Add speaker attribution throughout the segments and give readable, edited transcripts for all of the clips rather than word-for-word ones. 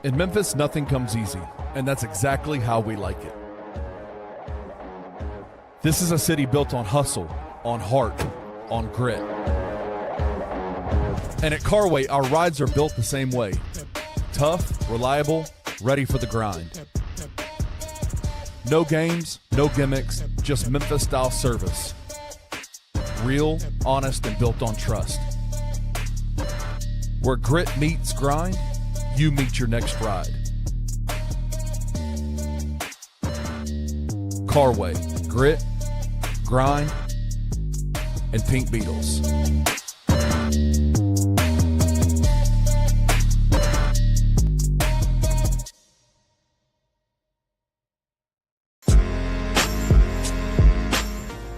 Speaker 1: In Memphis, nothing comes easy, and that's exactly how we like it. This is a city built on hustle, on heart, on grit. And at Carway, our rides are built the same way. Tough, reliable, ready for the grind. No games, no gimmicks, just Memphis-style service. Real, honest, and built on trust. Where grit meets grind, you meet your next ride. Carway, grit, grind, and Pink Beetles.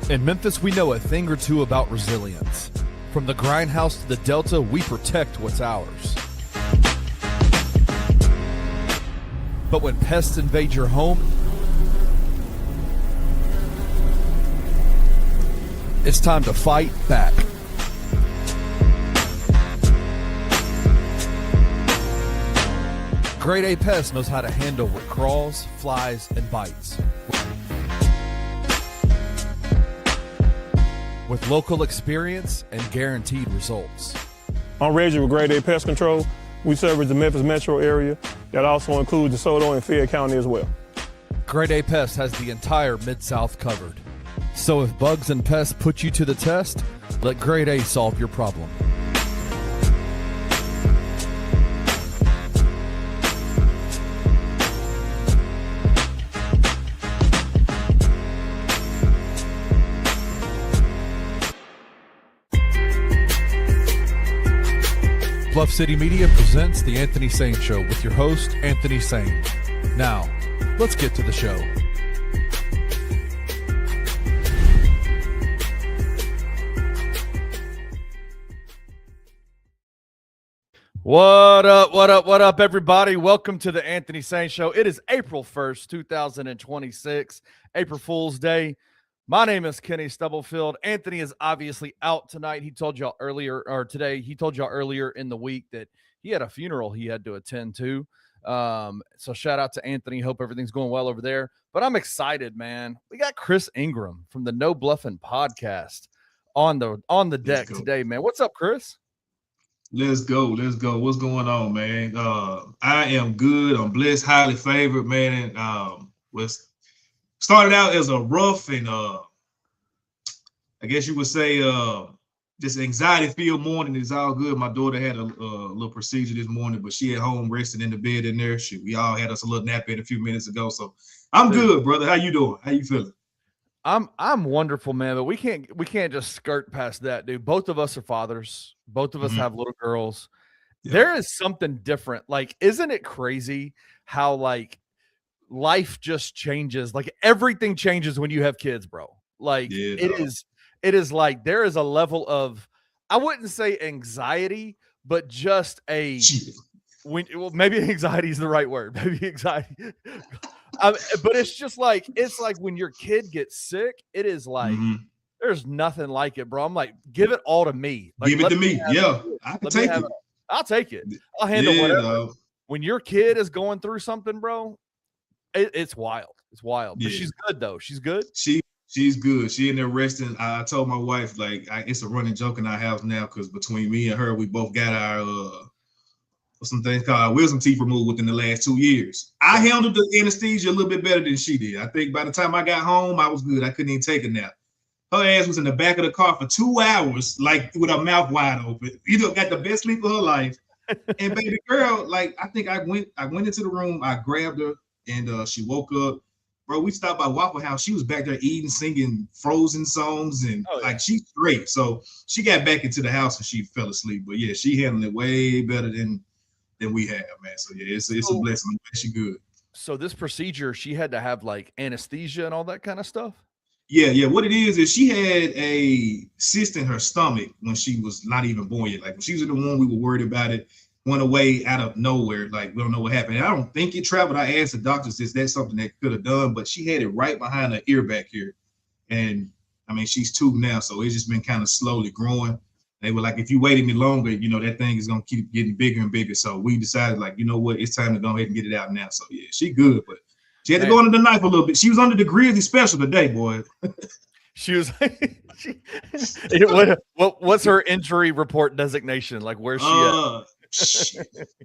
Speaker 1: In Memphis, we know a thing or two about resilience. From the grindhouse to the Delta, we protect what's ours. But when pests invade your home, it's time to fight back. Grade A Pest knows how to handle what crawls, flies, and bites. With local experience and guaranteed results.
Speaker 2: I'm Reggie with Grade A Pest Control. We service the Memphis metro area. That also includes DeSoto and Fayette County as well.
Speaker 1: Grade A Pest has the entire Mid-South covered. So if bugs and pests put you to the test, let Grade A solve your problem. Bluff City Media presents The Anthony Sain Show with your host, Anthony Sain. Now, let's get to the show. What up, everybody? Welcome to The Anthony Sain Show. It is April 1st, 2026, April Fool's Day. My name is Kenny Stubblefield. Anthony is obviously out tonight. He told y'all earlier, or today, he told y'all earlier in the week that he had a funeral he had to attend to. So shout out to Anthony. Hope everything's going well over there. But I'm excited, man. We got Chris Ingram from the No Bluffing podcast on the deck today, man. What's up, Chris?
Speaker 3: Let's go. What's going on, man? I am good. I'm blessed, highly favored, man. And started out as a rough and I guess you would say just anxiety-filled morning. Is all good. My daughter had a little procedure this morning, but she at home resting in the bed in there. We all had us a little nap in a few minutes ago. So I'm good, brother. How you doing? How you feeling?
Speaker 1: I'm wonderful, man. But we can't just skirt past that, dude. Both of us are fathers. Both of us have little girls. Yeah. There is something different. Like, isn't it crazy how like life just changes? Like everything changes when you have kids, bro. Like it is like there is a level of, I wouldn't say anxiety, but just maybe anxiety is the right word. Maybe anxiety. But it's just like, when your kid gets sick, it is like, there's nothing like it, bro. I'm like, give it all to me. Like,
Speaker 3: give it to me. Yeah. I can take it.
Speaker 1: I'll take it. I'll handle whatever. When your kid is going through something, bro, it's wild. It's wild. But she's good, though. She's good.
Speaker 3: She's good. She in there resting. I told my wife, like, it's a running joke in our house now because between me and her, we both got our some things called wisdom teeth removed within the last 2 years. I handled the anesthesia a little bit better than she did. I think by the time I got home, I was good. I couldn't even take a nap. Her ass was in the back of the car for 2 hours, like with her mouth wide open. Got the best sleep of her life. And baby girl, like, I think I went into the room, I grabbed her, and she woke up. Bro, we stopped by Waffle House. She was back there eating, singing Frozen songs, and like, she's great. So she got back into the house and she fell asleep. But yeah, she handled it way better than we have, man. So yeah, it's a blessing. She good.
Speaker 1: So this procedure, she had to have like anesthesia and all that kind of stuff?
Speaker 3: Yeah. What it is she had a cyst in her stomach when she was not even born yet. Like when she was in the womb, we were worried about it. Went away out of nowhere. Like, we don't know what happened. And I don't think it traveled. I asked the doctors, is that something that could have done? But she had it right behind her ear back here. And I mean, she's 2 now, so it's just been kind of slowly growing. They were like, if you wait any longer, you know, that thing is gonna keep getting bigger and bigger. So we decided, like, you know what, it's time to go ahead and get it out now. So yeah, she good, but she had to go under the knife a little bit. She was under the Grizzlies special today, boy.
Speaker 1: She was. What's her injury report designation? Like, where's she at?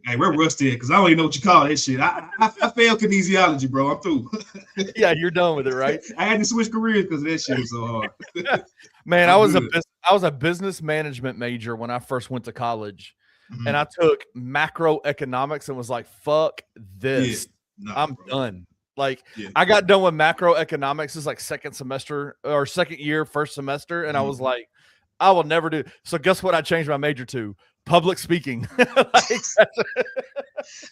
Speaker 3: Hey, we're rusty because I don't even know what you call that shit. I failed kinesiology, bro. I'm through.
Speaker 1: Yeah, you're done with it, right?
Speaker 3: I had to switch careers because that shit was so hard.
Speaker 1: Man, I was a business management major when I first went to college, and I took macroeconomics and was like, "Fuck this, I'm done." Like, I got done with macroeconomics. It's like second year, first semester, and I was like, "I will never do." So guess what? I changed my major to public speaking.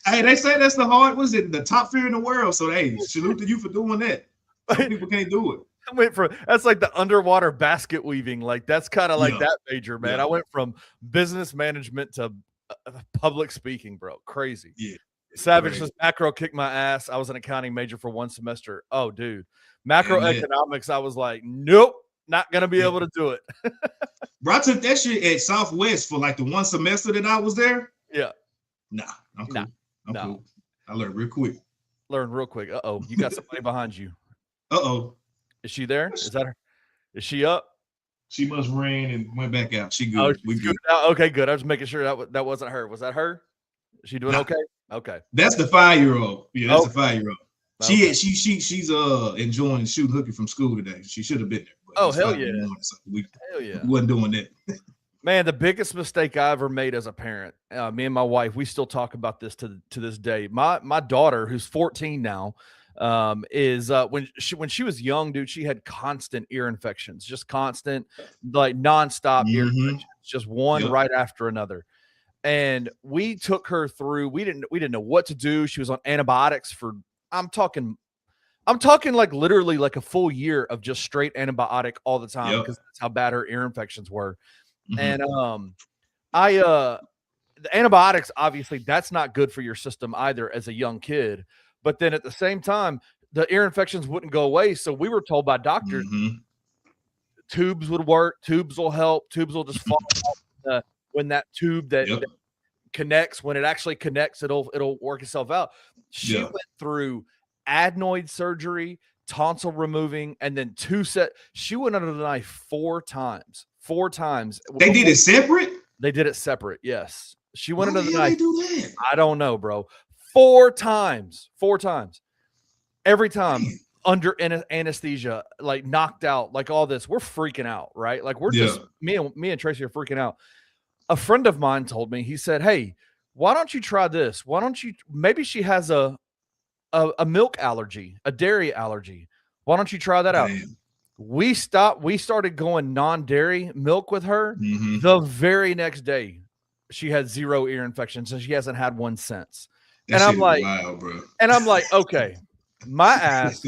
Speaker 3: Hey, they say that's the top fear in the world. So hey, salute to you for doing that. Some people can't do it.
Speaker 1: I went from that's like the underwater basket weaving. Like that's kind of like that major, man. I went from business management to public speaking, bro. Crazy. Yeah. Savage just macro kicked my ass. I was an accounting major for one semester. Oh, dude. Macroeconomics, I was like, nope, not gonna be able to do it.
Speaker 3: Bro, I took that shit at Southwest for like the one semester that I was there.
Speaker 1: Yeah.
Speaker 3: Nah, I'm cool. I'm cool. I learned real quick.
Speaker 1: Uh-oh. You got somebody behind you.
Speaker 3: Uh-oh.
Speaker 1: Is she there? Is that her? Is she up?
Speaker 3: She must ran and went back out. She good.
Speaker 1: Oh, we good. Okay, good. I was making sure that wasn't her. Was that her? Is she doing okay? Okay.
Speaker 3: That's the 5-year-old. Yeah, that's the 5-year-old. Okay. She's enjoying shooting hooky from school today. She should have been there.
Speaker 1: Oh, hell yeah.
Speaker 3: So we
Speaker 1: we
Speaker 3: wasn't doing that.
Speaker 1: Man, the biggest mistake I ever made as a parent, me and my wife, we still talk about this to this day. My daughter, who's 14 now, is when she was young, dude, she had constant ear infections, just constant, like nonstop ear infections, just one right after another. And we took her through, we didn't know what to do. She was on antibiotics for, I'm talking like literally like a full year of just straight antibiotic all the time because that's how bad her ear infections were. And the antibiotics, obviously that's not good for your system either as a young kid. But then at the same time, the ear infections wouldn't go away. So we were told by doctors, tubes would work, tubes will help, tubes will just fall off when that tube that connects, when it actually connects, it'll work itself out. She went through adenoid surgery, tonsil removing, and then she went under the knife 4 times. 4 times.
Speaker 3: They did it separate?
Speaker 1: They did it separate, yes. She went under the
Speaker 3: They
Speaker 1: knife.
Speaker 3: do that?
Speaker 1: I don't know, bro. 4 times. 4 times. Every time under anesthesia, like knocked out, like all this. We're freaking out, right? Like we're just me and Tracy are freaking out. A friend of mine told me, he said, "Hey, why don't you try this? Why don't you, maybe she has a milk allergy, a dairy allergy. Why don't you try that out?" We started going non-dairy milk with her. The very next day, she had 0 ear infections, and she hasn't had one since. And I'm like,
Speaker 3: wild, bro.
Speaker 1: And I'm like, okay, my ass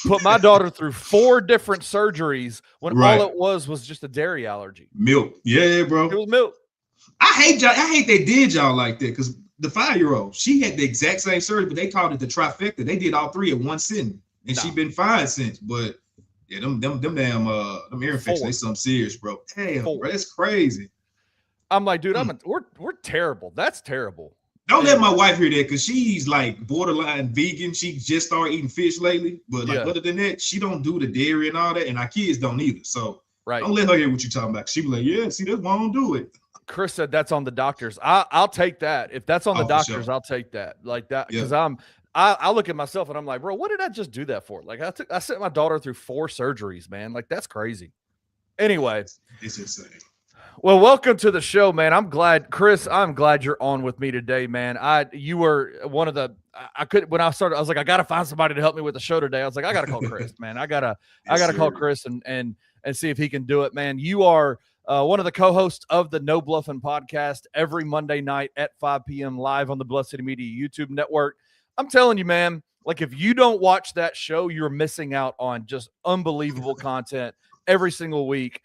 Speaker 1: put my daughter through 4 different surgeries when all it was just a dairy allergy.
Speaker 3: Milk. Yeah, bro.
Speaker 1: It was milk.
Speaker 3: I hate y'all. I hate they did y'all like that because the 5-year-old, she had the exact same surgery, but they called it the trifecta. They did all 3 at one sitting, and she been fine since. But yeah, them damn ear infections, they something serious, bro. Damn, bro, that's crazy.
Speaker 1: I'm like, dude, we're terrible. That's terrible.
Speaker 3: Don't let my wife hear that because she's like borderline vegan. She just started eating fish lately, but like other than that, she don't do the dairy and all that, and our kids don't either. So don't let her hear what you're talking about. She be like, yeah, see, that's why I don't do it.
Speaker 1: Chris said that's on the doctors. I'll take that. If that's on the doctors, I'll take that. Like that, because I look at myself and I'm like, bro, what did I just do that for? Like I sent my daughter through 4 surgeries, man. Like that's crazy. Anyway,
Speaker 3: it's insane.
Speaker 1: Well, welcome to the show, man. I'm glad you're on with me today, man. You were one of the when I started, I was like, I gotta find somebody to help me with the show today. I was like, I gotta call Chris, man. I gotta call Chris and see if he can do it, man. You are one of the co-hosts of the No Bluffing podcast every Monday night at 5 p.m. live on the Bluff City Media YouTube network. I'm telling you, man, like if you don't watch that show, you're missing out on just unbelievable content every single week.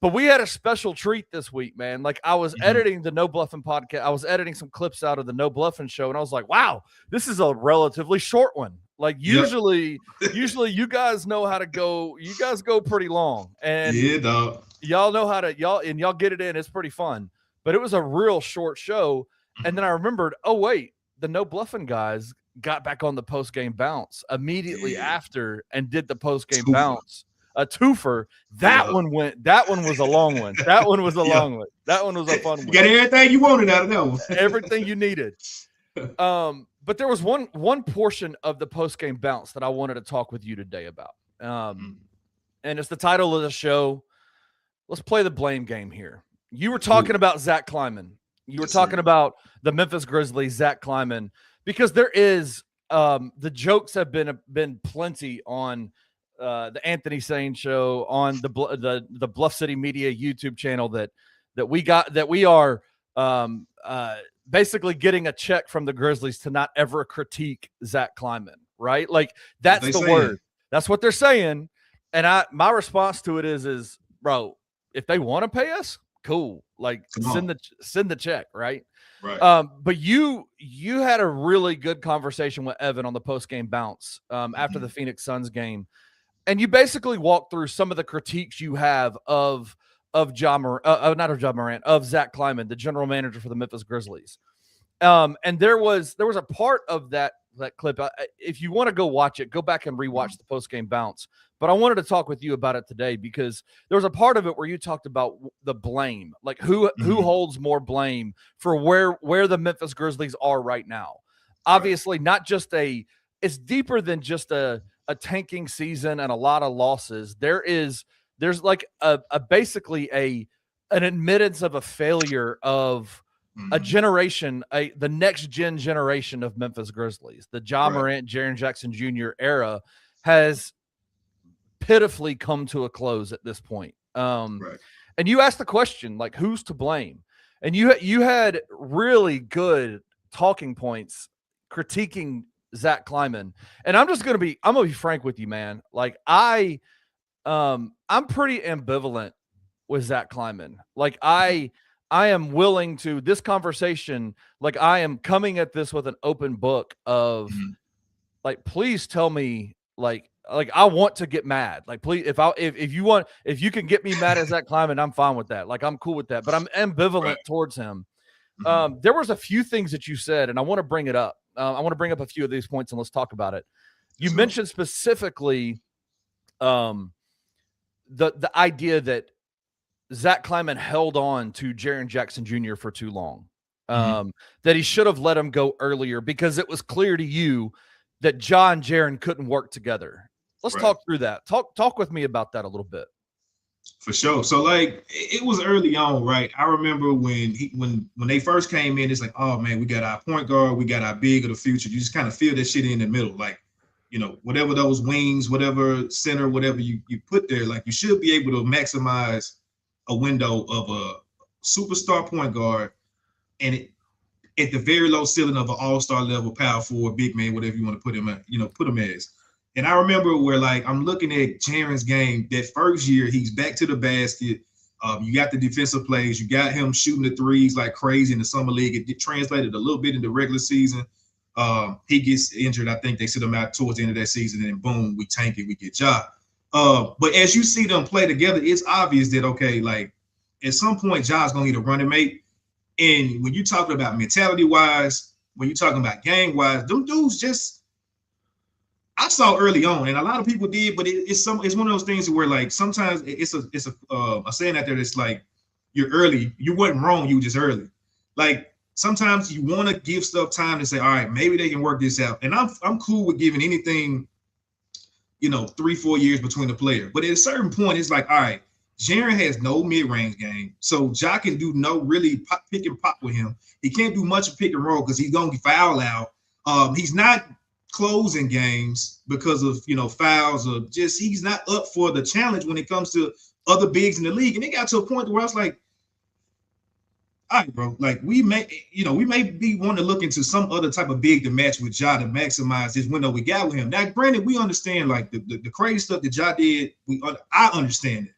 Speaker 1: But we had a special treat this week, man. Like I was editing the No Bluffing podcast. I was editing some clips out of the No Bluffing show, and I was like, wow, this is a relatively short one. Like usually you guys know how to go. You guys go pretty long. And
Speaker 3: dog.
Speaker 1: Y'all know how to y'all get it in. It's pretty fun. But it was a real short show. And then I remembered, oh, wait, the No Bluffing guys got back on the post-game bounce immediately after and did the post-game bounce. A twofer. That one was a long one. That one was a long one. That one was a fun one.
Speaker 3: You got everything you wanted out of that one.
Speaker 1: Everything you needed. But there was one portion of the post-game bounce that I wanted to talk with you today about. And it's the title of the show. Let's play the blame game here. You were talking about Zach Kleiman. You were talking about the Memphis Grizzlies, Zach Kleiman, because there is the jokes have been plenty on the Anthony Sain show, on the Bluff City Media YouTube channel that we are basically getting a check from the Grizzlies to not ever critique Zach Kleiman, right? Like that's the word. That's what they're saying. And my response to it is, bro, if they want to pay us, cool. Like send the check, right?
Speaker 3: Right.
Speaker 1: But you had a really good conversation with Evan on the post-game bounce after the Phoenix Suns game. And you basically walked through some of the critiques you have of Zach Kleiman, the general manager for the Memphis Grizzlies. And there was a part of that clip. If you want to go watch it, go back and rewatch the post-game bounce. But I wanted to talk with you about it today because there was a part of it where you talked about the blame, like who holds more blame for where the Memphis Grizzlies are right now. Obviously, not just it's deeper than just a tanking season and a lot of losses. There's like basically an admittance of a failure of a generation, the next gen generation of Memphis Grizzlies. The Ja Morant, Jaren Jackson Jr. era has pitifully come to a close at this point. And you asked the question, like, who's to blame? And you had really good talking points critiquing Zach Kleiman. And I'm gonna be frank with you, man. Like I'm pretty ambivalent with Zach Kleiman. Like I am willing to this conversation. Like I am coming at this with an open book of like, please tell me like I want to get mad. Like, please, if you can get me mad at Zach Kleiman, I'm fine with that. Like, I'm cool with that, but I'm ambivalent towards him. There was a few things that you said, and I want to bring it up. I want to bring up a few of these points and let's talk about it. You mentioned specifically the idea that Zach Kleiman held on to Jaren Jackson Jr. for too long, that he should have let him go earlier because it was clear to you that Ja and Jaren couldn't work together. Let's talk through that. Talk with me about that a little bit.
Speaker 3: For sure. So like it was early on, right? I remember when they first came in, it's like, oh man, we got our point guard, we got our big of the future. You just kind of feel that shit in the middle. Like, you know, whatever those wings, whatever center, whatever you put there, like you should be able to maximize a window of a superstar point guard and at the very low ceiling of an all-star level power forward, big man, whatever you want to put him at, put him as. And I remember where, like, I'm looking at Jaren's game that first year, he's back to the basket. You got the defensive plays. You got him shooting the threes like crazy in the summer league. It translated a little bit in the regular season. He gets injured. I think they sit him out towards the end of that season, and then boom, we tank it. We get Ja. But as you see them play together, it's obvious that, okay, like, at some point, Ja's going to need a running mate. And when you're talking about mentality-wise, when you're talking about game-wise, them dudes just – I saw early on, and a lot of people did, but it's one of those things where, like, sometimes it's a saying out there that's like, you're early. You wasn't wrong. You were just early. Like, sometimes you want to give stuff time to say, all right, maybe they can work this out. And I'm cool with giving anything, 3-4 years between the player. But at a certain point, it's like, all right, Jaren has no mid-range game, so Ja can do no really pick and pop with him. He can't do much of pick and roll because he's going to foul out. He's not closing games because of, fouls or just he's not up for the challenge when it comes to other bigs in the league. And it got to a point where I was like, all right, bro, like we may be wanting to look into some other type of big to match with Ja to maximize this window we got with him. Now, granted, we understand like the crazy stuff that Ja did. I understand it.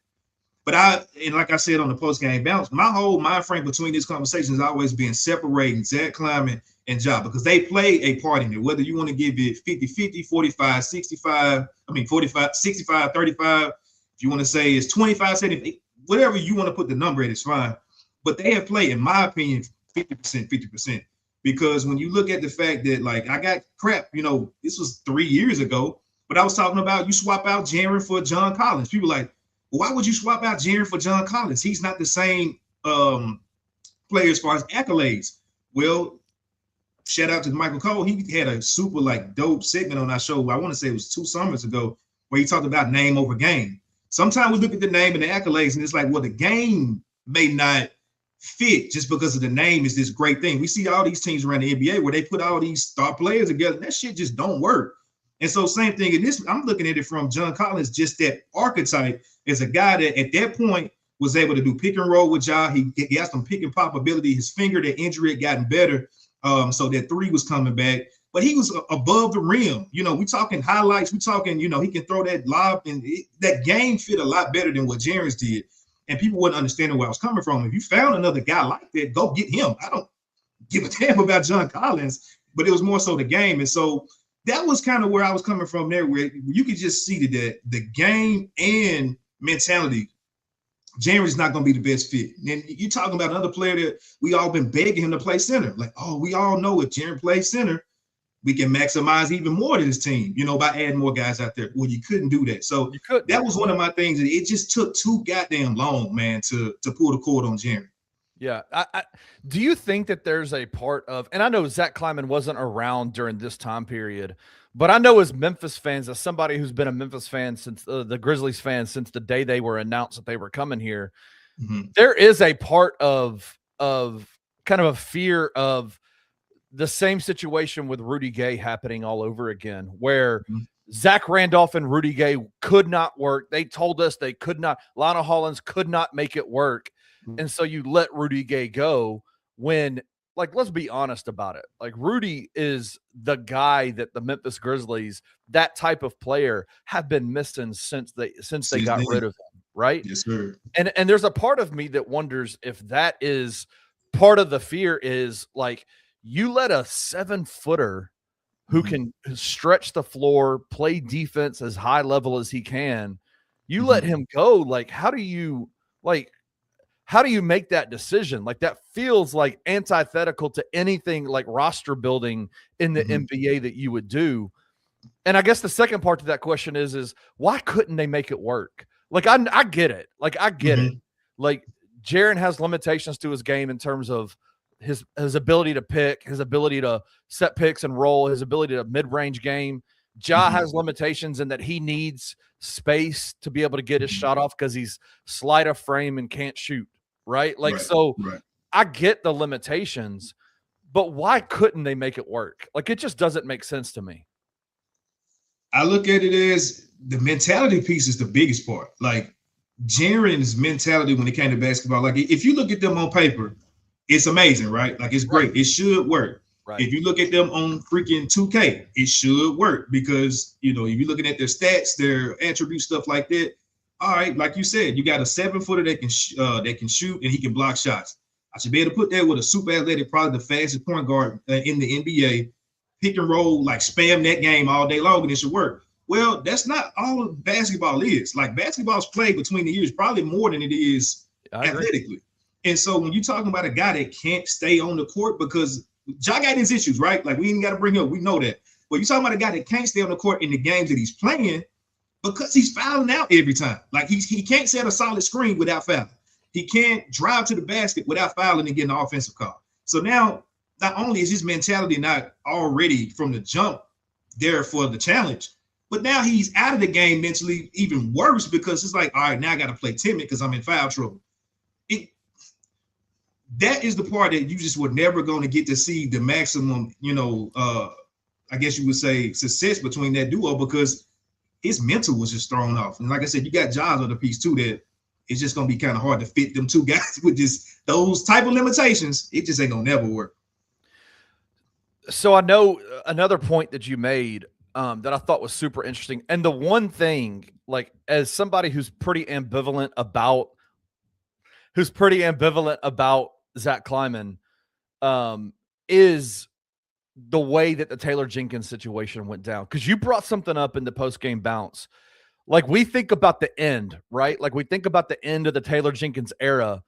Speaker 3: But and like I said on the post game bounce, my whole mind frame between these conversations has always been separating Zach Kleiman and Ja, because they play a part in it, whether you want to give it 50-50, 45-65, 45-65, 35. If you want to say it's 25-70, whatever you want to put the number at, it's fine. But they have played, in my opinion, 50%, 50%. Because when you look at the fact that, like, I got crap, this was 3 years ago, but I was talking about you swap out Jaren for John Collins. People like, why would you swap out Jaren for John Collins? He's not the same player as far as accolades. Well, shout out to Michael Cole. He had a super dope segment on our show. I want to say it was 2 summers ago, where he talked about name over game. Sometimes we look at the name and the accolades, and it's like, well, the game may not fit just because of the name is this great thing. We see all these teams around the NBA where they put all these star players together, and that shit just don't work. And so same thing in this, I'm looking at it from John Collins, just that archetype as a guy that at that point was able to do pick and roll with Ja. He got some pick and pop ability. His finger, that injury had gotten better. So that 3 was coming back, but he was above the rim. We talking highlights. We talking, he can throw that lob, and that game fit a lot better than what Jaren's did. And people wouldn't understand where I was coming from. If you found another guy like that, go get him. I don't give a damn about John Collins, but it was more so the game. And so that was kind of where I was coming from there, where you could just see that the game and mentality, Jaren's not going to be the best fit. And you're talking about another player that we all been begging him to play center. Like, we all know if Jaren plays center, we can maximize even more to this team, by adding more guys out there. Well, you couldn't do that. So that was one of my things. It just took too goddamn long, man, to pull the cord on Jaren.
Speaker 1: Yeah. Do you think that there's a part of, and I know Zach Kleiman wasn't around during this time period, but I know as Memphis fans, as somebody who's been a Memphis fan since the Grizzlies fans since the day they were announced that they were coming here, there is a part of kind of a fear of the same situation with Rudy Gay happening all over again, where Zach Randolph and Rudy Gay could not work. They told us they could not. Lionel Hollins could not make it work. And so you let Rudy Gay go when, let's be honest about it. Rudy is the guy that the Memphis Grizzlies, that type of player, have been missing since they got rid of him, right?
Speaker 3: Yes, sir.
Speaker 1: And there's a part of me that wonders if that is part of the fear is you let a 7-footer who can stretch the floor, play defense as high level as he can, you let him go. How do you make that decision? That feels antithetical to anything roster building in the NBA that you would do. And I guess the second part to that question is why couldn't they make it work? I get it. I get it. Jaren has limitations to his game in terms of his ability to pick, his ability to set picks and roll, his ability to mid-range game. Ja has limitations in that he needs space to be able to get his shot off because he's slight of frame and can't shoot, right? I get the limitations, but why couldn't they make it work? It just doesn't make sense to me.
Speaker 3: I look at it as the mentality piece is the biggest part. Jaren's mentality when it came to basketball, if you look at them on paper, it's amazing, right? It's great. It should work. Right. If you look at them on freaking 2K, it should work because, if you're looking at their stats, their attributes, stuff like that. All right, like you said, you got a 7-footer that can shoot and he can block shots. I should be able to put that with a super athletic, probably the fastest point guard in the NBA, pick and roll, spam that game all day long, and it should work. Well, that's not all basketball is. Basketball's played between the years, probably more than it is athletically. And so when you're talking about a guy that can't stay on the court because Ja got his issues, right? We ain't got to bring him up. We know that. But you're talking about a guy that can't stay on the court in the games that he's playing because he's fouling out every time. He can't set a solid screen without fouling. He can't drive to the basket without fouling and getting an offensive call. So now, not only is his mentality not already from the jump there for the challenge, but now he's out of the game mentally even worse because it's all right, now I got to play timid because I'm in foul trouble. That is the part that you just were never going to get to see the maximum, I guess you would say success between that duo because his mental was just thrown off. And like I said, you got Jaws on the piece too that it's just going to be kind of hard to fit them two guys with those type of limitations. It just ain't going to never work.
Speaker 1: So I know another point that you made that I thought was super interesting. And the one thing, as somebody who's pretty ambivalent about who's pretty ambivalent about Zach Kleiman, is the way that the Taylor Jenkins situation went down. Because you brought something up in the post-game bounce. Like, we think about the end, right? Like, we think about the end of the Taylor Jenkins era,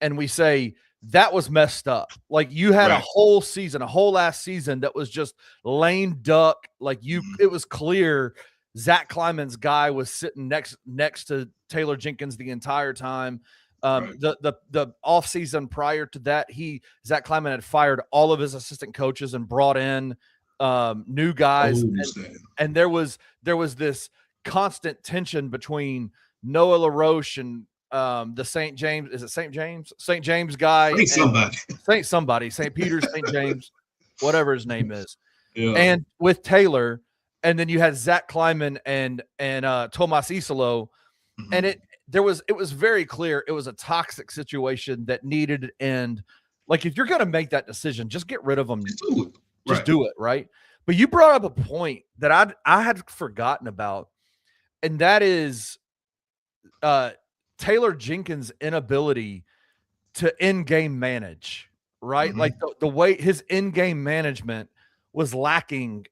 Speaker 1: and we say, that was messed up. Like, you had a whole season, a whole last season that was just lame duck. Like, it was clear Zach Kleiman's guy was sitting next to Taylor Jenkins the entire time. The offseason prior to that, Zach Kleiman had fired all of his assistant coaches and brought in new guys. And there was this constant tension between Noah LaRoche and the St. James. Is it St. James? St. James guy. St. Peter's, St. James, whatever his name is. Yeah. And with Taylor, and then you had Zach Kleiman and Tomas Isolo, and it was very clear it was a toxic situation that needed an end. Like, if you're going to make that decision, just get rid of them. Just do it, right? But you brought up a point that I had forgotten about, and that is Taylor Jenkins' inability to in-game manage, right? Like, the way his in-game management was lacking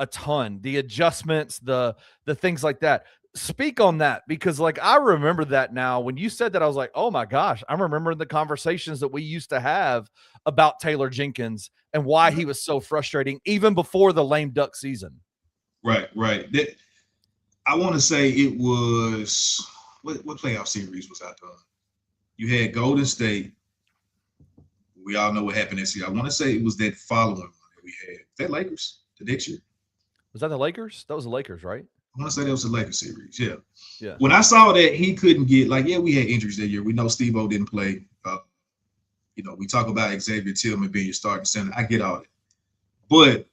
Speaker 1: a ton. The adjustments, the things like that. Speak on that, because like, I remember that now. When you said that, I was like, oh my gosh, I'm remembering the conversations that we used to have about Taylor Jenkins and why he was so frustrating even before the lame duck season.
Speaker 3: Right. I want to say it was what playoff series was I done? You had Golden State. We all know what happened this year. I want to say it was that following one that we had. That Lakers the next year.
Speaker 1: Was that the Lakers? That was the Lakers, right?
Speaker 3: I want to say that was the Lakers series.
Speaker 1: Yeah.
Speaker 3: When I saw that he couldn't get, we had injuries that year. We know Steve-O didn't play. We talk about Xavier Tillman being your starting center. I get all that. But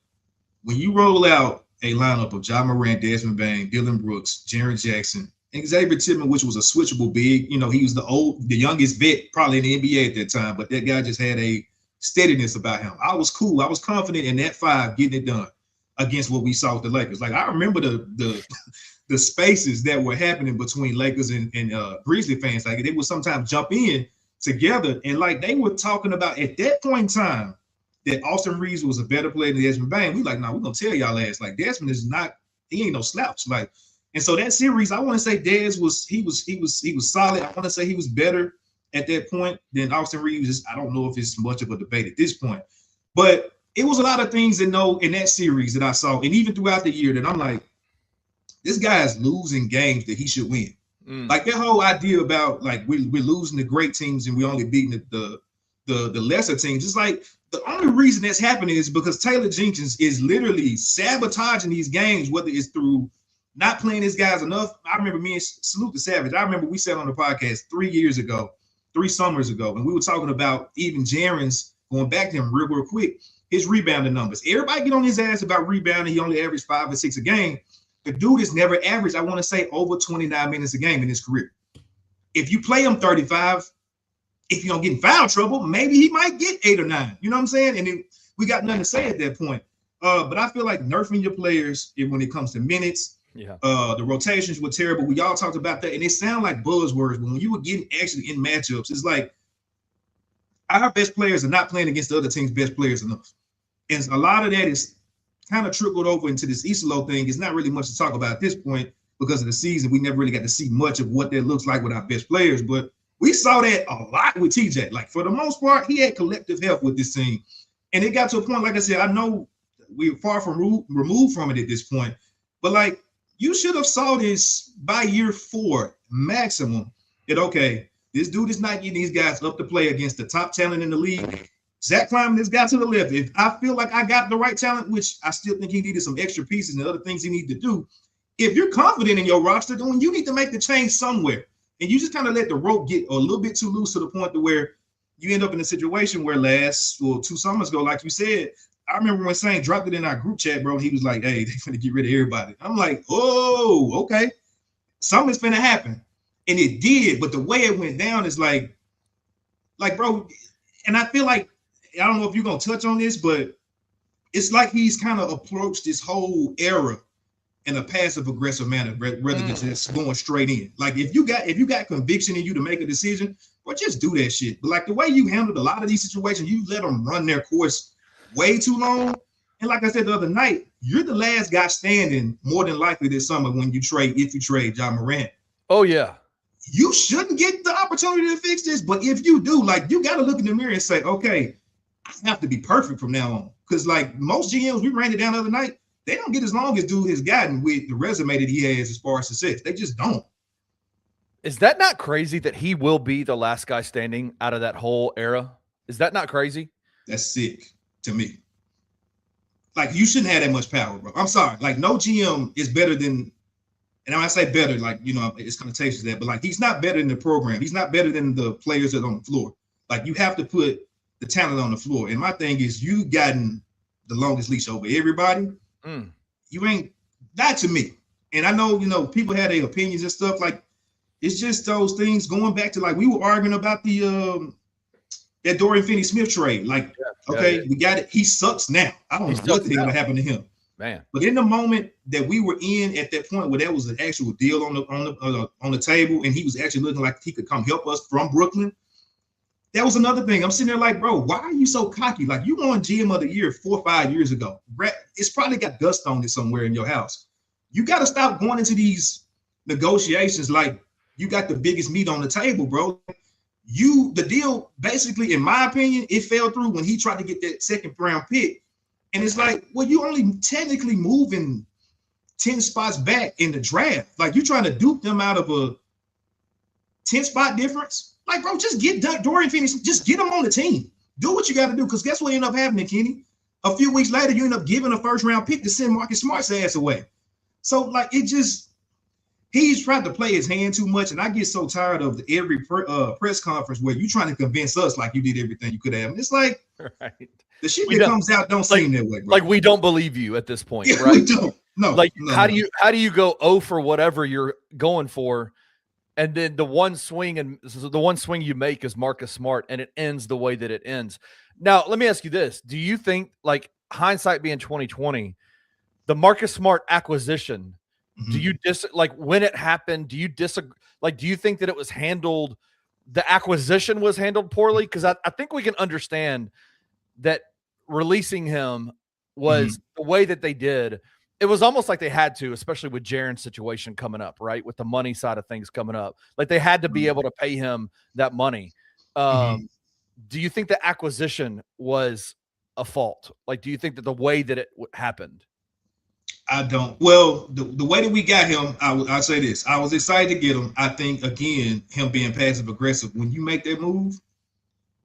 Speaker 3: when you roll out a lineup of Ja Morant, Desmond Bane, Dillon Brooks, Jaren Jackson, and Xavier Tillman, which was a switchable big, he was the youngest vet probably in the NBA at that time, but that guy just had a steadiness about him. I was cool. I was confident in that five getting it done against what we saw with the Lakers. Like, I remember the spaces that were happening between Lakers and Grizzlies fans. Like, they would sometimes jump in together, and like, they were talking about at that point in time that Austin Reeves was a better player than Desmond Bane. We like, no, we're gonna tell y'all ass, like, Desmond is not, he ain't no slouch. Like, and so that series, I want to say Des was solid. I want to say he was better at that point than Austin Reeves. I don't know if it's much of a debate at this point, but it was a lot of things in that series that I saw, and even throughout the year, that I'm like, this guy is losing games that he should win. Like, that whole idea about, like, we're losing the great teams and we're only beating the lesser teams. It's like, the only reason that's happening is because Taylor Jenkins is literally sabotaging these games, whether it's through not playing his guys enough. I remember me and Salute the Savage. I remember we sat on the podcast 3 summers ago, and we were talking about even Jaren's, going back to him real quick, his rebounding numbers. Everybody get on his ass about rebounding. He only averaged 5 or 6 a game. The dude has never averaged, I want to say, over 29 minutes a game in his career. If you play him 35, if you don't get in foul trouble, maybe he might get 8 or 9. You know what I'm saying? And we got nothing to say at that point. But I feel like nerfing your players when it comes to minutes, the rotations were terrible. We all talked about that, and it sound like buzzwords, but when you were getting actually in matchups, it's like our best players are not playing against the other team's best players enough. And a lot of that is kind of trickled over into this Isolo thing. It's not really much to talk about at this point because of the season. We never really got to see much of what that looks like with our best players, but we saw that a lot with TJ. Like, for the most part, he had collective health with this team. And it got to a point, like I said, I know we're far from removed from it at this point, but like, you should have saw this by year 4 maximum, that, okay, this dude is not getting these guys up to play against the top talent in the league. Zach Kleiman, this guy to the left. If I feel like I got the right talent, which I still think he needed some extra pieces and other things he needed to do, if you're confident in your roster, then you need to make the change somewhere. And you just kind of let the rope get a little bit too loose to the point to where you end up in a situation where 2 summers ago, like you said, I remember when Sain dropped it in our group chat, bro. He was like, hey, they're going to get rid of everybody. I'm like, oh, okay. Something's going to happen. And it did. But the way it went down is like, bro, and I feel like, I don't know if you're going to touch on this, but it's like he's kind of approached this whole era in a passive aggressive manner rather than just going straight in. Like if you got conviction in you to make a decision, well, just do that shit. But like the way you handled a lot of these situations, you let them run their course way too long. And like I said the other night, you're the last guy standing more than likely this summer when you trade, if you trade Ja Morant.
Speaker 1: Oh yeah.
Speaker 3: You shouldn't get the opportunity to fix this, but if you do, like you got to look in the mirror and say, okay, I have to be perfect from now on. Because like most GMs, we ran it down the other night, they don't get as long as dude has gotten with the resume that he has as far as success. They just don't.
Speaker 1: Is that not crazy that he will be the last guy standing out of that whole era? Is that not crazy?
Speaker 3: That's sick to me. Like you shouldn't have that much power, bro. I'm sorry. Like no GM is better than, and when I say better, like, you know, it's connotations that, but like he's not better than the program. He's not better than the players that are on the floor. Like you have to put the talent on the floor. And my thing is you gotten the longest leash over everybody. You ain't, that to me. And I know, you know, people had their opinions and stuff. Like it's just those things going back to like we were arguing about the that Dorian Finney-Smith trade. Like, we got it. He sucks now. I don't know what the hell happened to him.
Speaker 1: Man.
Speaker 3: But in the moment that we were in at that point where there was an actual deal on the table and he was actually looking like he could come help us from Brooklyn, that was another thing. I'm sitting there like, bro, why are you so cocky? Like you won GM of the year 4 or 5 years ago. It's probably got dust on it somewhere in your house. You got to stop going into these negotiations like you got the biggest meat on the table, bro. The deal basically, in my opinion, it fell through when he tried to get that second round pick. And it's like, well, you only technically moving 10 spots back in the draft. Like you're trying to dupe them out of a 10 spot difference. Like, bro, just get Dorian Finney, just get him on the team. Do what you got to do. Because guess what ended up happening, Kenny? A few weeks later, you end up giving a first round pick to send Marcus Smart's ass away. So, like, it just, he's trying to play his hand too much. And I get so tired of every press conference where you're trying to convince us like you did everything you could have. And it's like, the shit that comes out don't seem that way, bro.
Speaker 1: Like we don't believe you at this point,
Speaker 3: yeah,
Speaker 1: right?
Speaker 3: We don't. No.
Speaker 1: Like how do you go 0 for whatever you're going for, and then the one swing you make is Marcus Smart, and it ends the way that it ends. Now, let me ask you this: do you think, like hindsight being 2020, the Marcus Smart acquisition, do you when it happened? Do you disagree? Like, do you think that it was handled? The acquisition was handled poorly? Because I think we can understand that releasing him was the way that they did. It was almost like they had to, especially with Jaren's situation coming up, right? With the money side of things coming up. Like they had to be able to pay him that money. Do you think the acquisition was a fault? Like, do you think that the way that it happened?
Speaker 3: I don't. Well, the way that we got him, I'll say this. I was excited to get him. I think, again, him being passive-aggressive, when you make that move,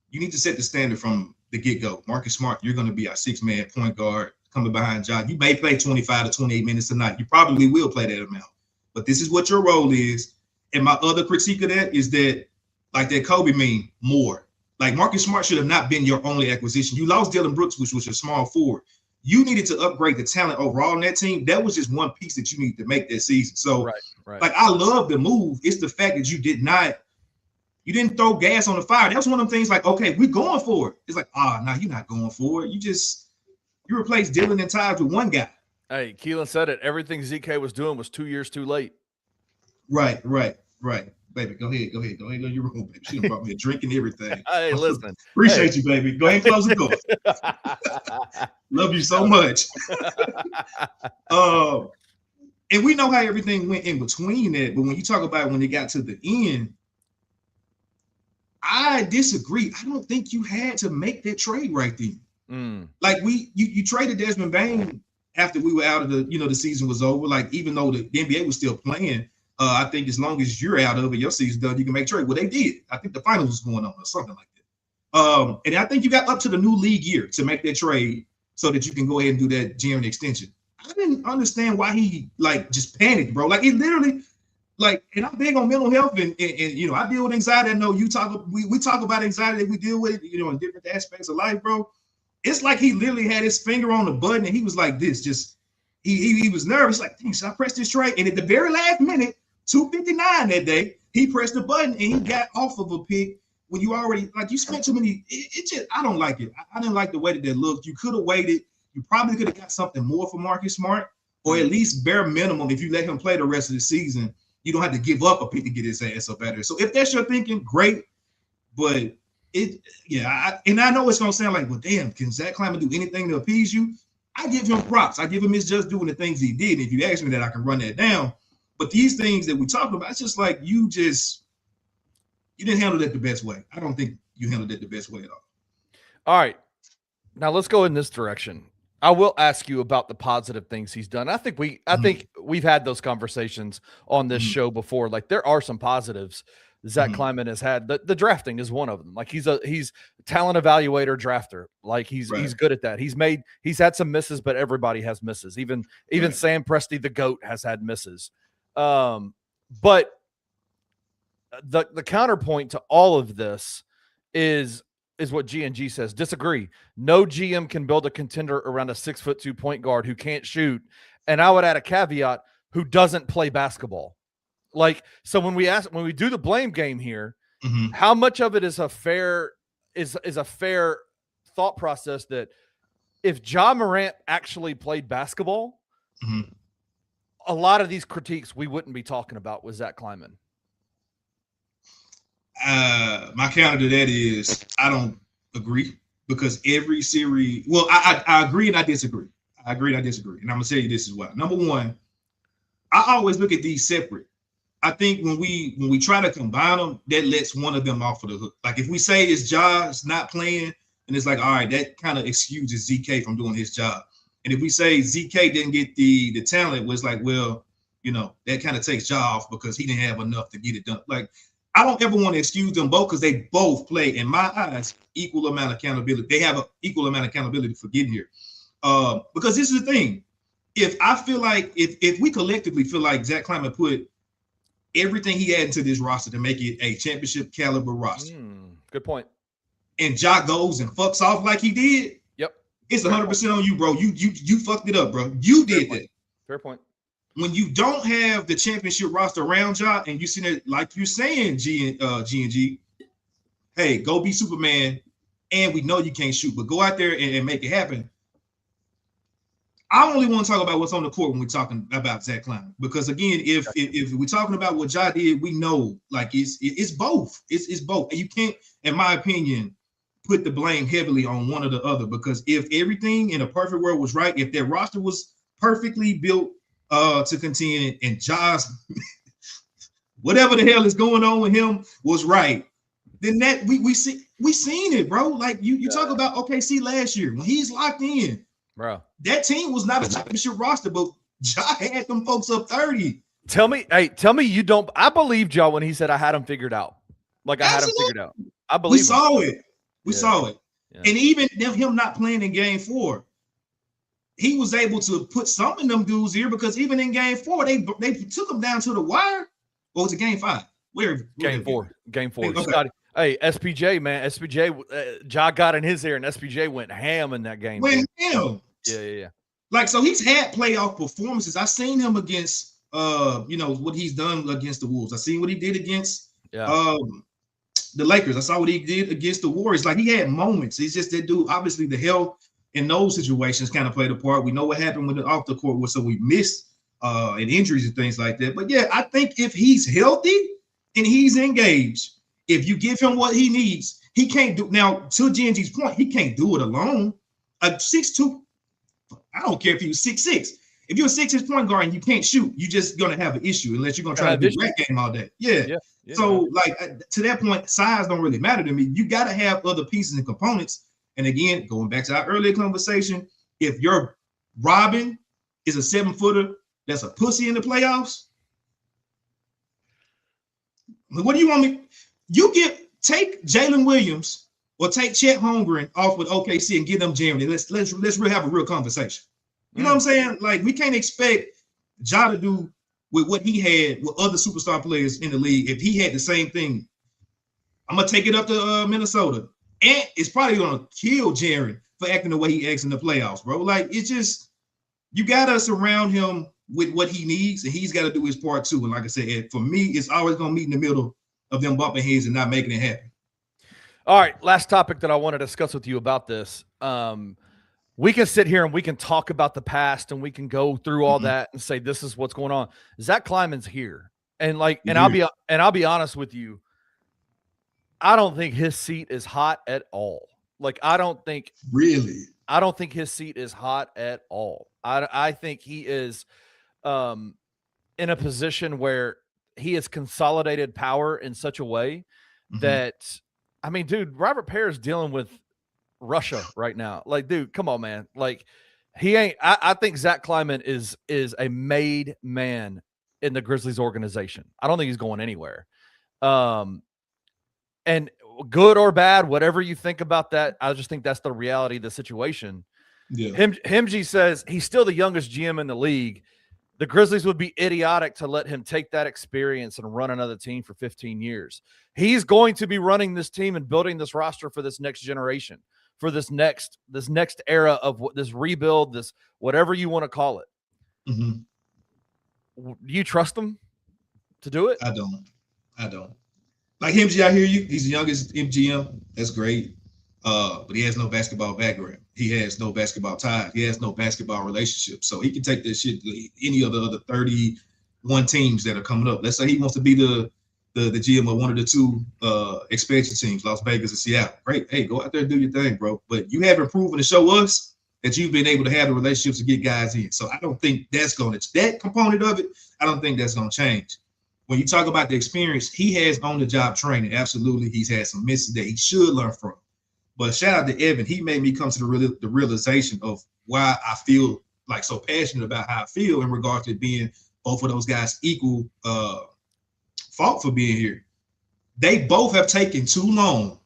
Speaker 3: you need to set the standard from the get-go. Marcus Smart, you're going to be our six-man point guard coming behind John. You may play 25 to 28 minutes tonight. You probably will play that amount. But this is what your role is. And my other critique of that is that, like that Kobe meme, more. Like Marcus Smart should have not been your only acquisition. You lost Dylan Brooks, which was a small forward. You needed to upgrade the talent overall in that team. That was just one piece that you need to make that season. So, like, I love the move. It's the fact that you didn't throw gas on the fire. That was one of them things like, okay, we're going for it. It's like, no, you're not going for it. You replaced Dylan and Taj with one guy.
Speaker 1: Hey, Keelan said it. Everything ZK was doing was 2 years too late.
Speaker 3: Right. Baby, go ahead. Go to your room, baby. She done brought me a drink and everything.
Speaker 1: Hey, listen.
Speaker 3: Appreciate you, baby. Go ahead and close the door. Love you so much. And we know how everything went in between that, but when you talk about when it got to the end, I disagree. I don't think you had to make that trade right then. Like you traded Desmond Bain after we were out of the season was over. Like even though the NBA was still playing, I think as long as you're out of it, your season's done, you can make trade. Well, they did. I think the finals was going on or something like that. And I think you got up to the new league year to make that trade so that you can go ahead and do that Jaren extension. I didn't understand why he just panicked, bro. Like it literally. And I'm big on mental health, and I deal with anxiety. I know we talk about anxiety that we deal with, in different aspects of life, bro. It's like he literally had his finger on the button, and he was like this, he was nervous, like, dang, should I press this trade? And at the very last minute, 2:59 that day, he pressed the button and he got off of a pick when you already you spent too many. I don't like it. I didn't like the way that looked. You could have waited. You probably could have got something more for Marcus Smart. or at least bare minimum, if you let him play the rest of the season, you don't have to give up a pick to get his ass up better. So if that's your thinking, great. But I know it's gonna sound like, well, damn, can Zach Kleiman do anything to appease you? I give him props. I give him his just doing the things he did. If you ask me that, I can run that down. But these things that we talked about, it's just like you didn't handle that the best way. I don't think you handled it the best way at all.
Speaker 1: All right. Now let's go in this direction. I will ask you about the positive things he's done. I think we've had those conversations on this show before. Like, there are some positives Zach Kleiman has had. The drafting is one of them. Like, he's a talent evaluator, drafter. Like, he's good at that. He's had some misses, but everybody has misses. Even Sam Presti, the GOAT, has had misses. But the counterpoint to all of this is what G&G says. Disagree. No GM can build a contender around a 6'2" point guard who can't shoot. And I would add a caveat, who doesn't play basketball. Like, so when we do the blame game here, how much of it is a fair thought process that if Ja Morant actually played basketball, a lot of these critiques we wouldn't be talking about with Zach Kleiman?
Speaker 3: My counter to that is I don't agree, because every series, well, I agree and I disagree. And I'm gonna tell you this as well. Number one, I always look at these separate. I think when we try to combine them, that lets one of them off of the hook. Like, if we say it's Ja's not playing, and it's like, all right, that kind of excuses ZK from doing his job. And if we say ZK didn't get the talent, was like, well, that kind of takes Ja off because he didn't have enough to get it done. Like, I don't ever want to excuse them both, because they both play, in my eyes, equal amount of accountability. They have an equal amount of accountability for getting here. Because this is the thing. If I feel like, if we collectively feel like Zach Kleiman put everything he had into this roster to make it a championship caliber roster.
Speaker 1: Good point.
Speaker 3: And Ja goes and fucks off like he did.
Speaker 1: Yep.
Speaker 3: It's 100% on you, bro. You fucked it up, bro. You did that.
Speaker 1: Fair point.
Speaker 3: When you don't have the championship roster around Ja, and you see that, like you're saying, G&G, hey, go be Superman, and we know you can't shoot, but go out there and make it happen. I only want to talk about what's on the court when we're talking about Zach Kleiman, because again, if we're talking about what Ja did, we know, like, it's both. It's both, and you can't, in my opinion, put the blame heavily on one or the other, because if everything in a perfect world was right, if their roster was perfectly built to contend, and Ja's whatever the hell is going on with him was right, then that we seen it, bro. Like, you talk about OKC last year when he's locked in.
Speaker 1: Bro,
Speaker 3: that team was not a championship roster, but Ja had them folks up 30.
Speaker 1: Tell me you don't. I believe Ja when he said I had him figured out. Like, I had him figured out. I believe
Speaker 3: we saw it. We saw it. Yeah. And even him not playing in game 4, he was able to put some of them dudes here, because even in game 4, they took him down to the wire. Or was it game 5?
Speaker 1: Game 4. Game 4.
Speaker 3: Okay.
Speaker 1: Scotty, hey, SPJ, man. Ja got in his ear, and SPJ went ham in that game.
Speaker 3: Went ham.
Speaker 1: Yeah.
Speaker 3: Like, so he's had playoff performances. I've seen him against, what he's done against the Wolves. I've seen what he did against the Lakers. I saw what he did against the Warriors. Like, he had moments. It's just that dude, obviously the health in those situations kind of played a part. We know what happened when off the court was, so we missed and injuries and things like that. But yeah, I think if he's healthy and he's engaged, if you give him what he needs, he can't do. Now, to G&G's point, he can't do it alone. A 6'2", I don't care if he was 6'6". If you're a 6'6" point guard and you can't shoot, you're just gonna have an issue unless you're gonna try to do great game all day. Yeah. So, like, to that point, size don't really matter to me. You got to have other pieces and components. And again, going back to our earlier conversation, if your Robin is a 7-footer that's a pussy in the playoffs, what do you want me? Take Jalen Williams or take Chet Holmgren off with OKC and give them Jeremy. Let's really have a real conversation. You know what I'm saying? Like, we can't expect Ja to do with what he had with other superstar players in the league. If he had the same thing, I'm gonna take it up to Minnesota, and it's probably gonna kill Jaren for acting the way he acts in the playoffs, bro. Like, it's just, you gotta surround him with what he needs, and he's got to do his part too. And like I said, for me, it's always gonna meet in the middle of them bumping heads and not making it happen.
Speaker 1: All right, last topic that I want to discuss with you about this. we can sit here and we can talk about the past and we can go through all that and say this is what's going on. Zach Kleiman's here, and I'll be honest with you. I don't think his seat is hot at all. Like I don't think his seat is hot at all. I think he is in a position where he has consolidated power in such a way that, I mean, dude, Robert Pear is dealing with Russia right now. Like, dude, come on, man. Like, he ain't. I think Zach Kleiman is a made man in the Grizzlies organization. I don't think he's going anywhere. And good or bad, whatever you think about that, I just think that's the reality of the situation.
Speaker 3: Yeah.
Speaker 1: Himji says he's still the youngest GM in the league. The Grizzlies would be idiotic to let him take that experience and run another team for 15 years. He's going to be running this team and building this roster for this next generation, for this next era of this rebuild, this whatever you want to call it. Do you trust him to do it?
Speaker 3: I don't. Like Himji, I hear you. He's the youngest MGM. That's great. But he has no basketball background. He has no basketball ties. He has no basketball relationship. So he can take this shit to any of the other 31 teams that are coming up. Let's say he wants to be the GM of one of the two expansion teams, Las Vegas and Seattle. Great. Hey, go out there and do your thing, bro. But you haven't proven to show us that you've been able to have the relationships to get guys in. So I don't think that component of it, I don't think that's going to change. When you talk about the experience, he has on-the-job training. Absolutely. He's had some misses that he should learn from. But shout out to Evan. He made me come to the realization of why I feel like so passionate about how I feel in regards to being both of those guys equal fault for being here. They both have taken too long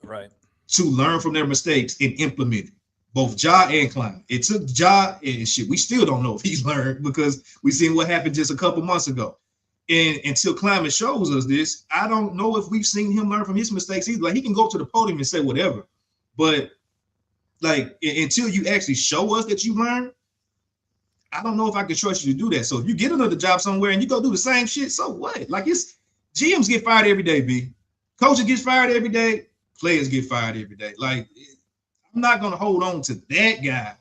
Speaker 3: to learn from their mistakes and implement it. Both Ja and Kleiman. It took Ja and shit. We still don't know if he's learned because we seen what happened just a couple months ago. And until Kleiman shows us this, I don't know if we've seen him learn from his mistakes either. Like he can go to the podium and say whatever. But like until you actually show us that you learn, I don't know if I can trust you to do that. So if you get another job somewhere and you go do the same shit, so what? Like it's GMs get fired every day, B. Coaches get fired every day. Players get fired every day. Like I'm not gonna hold on to that guy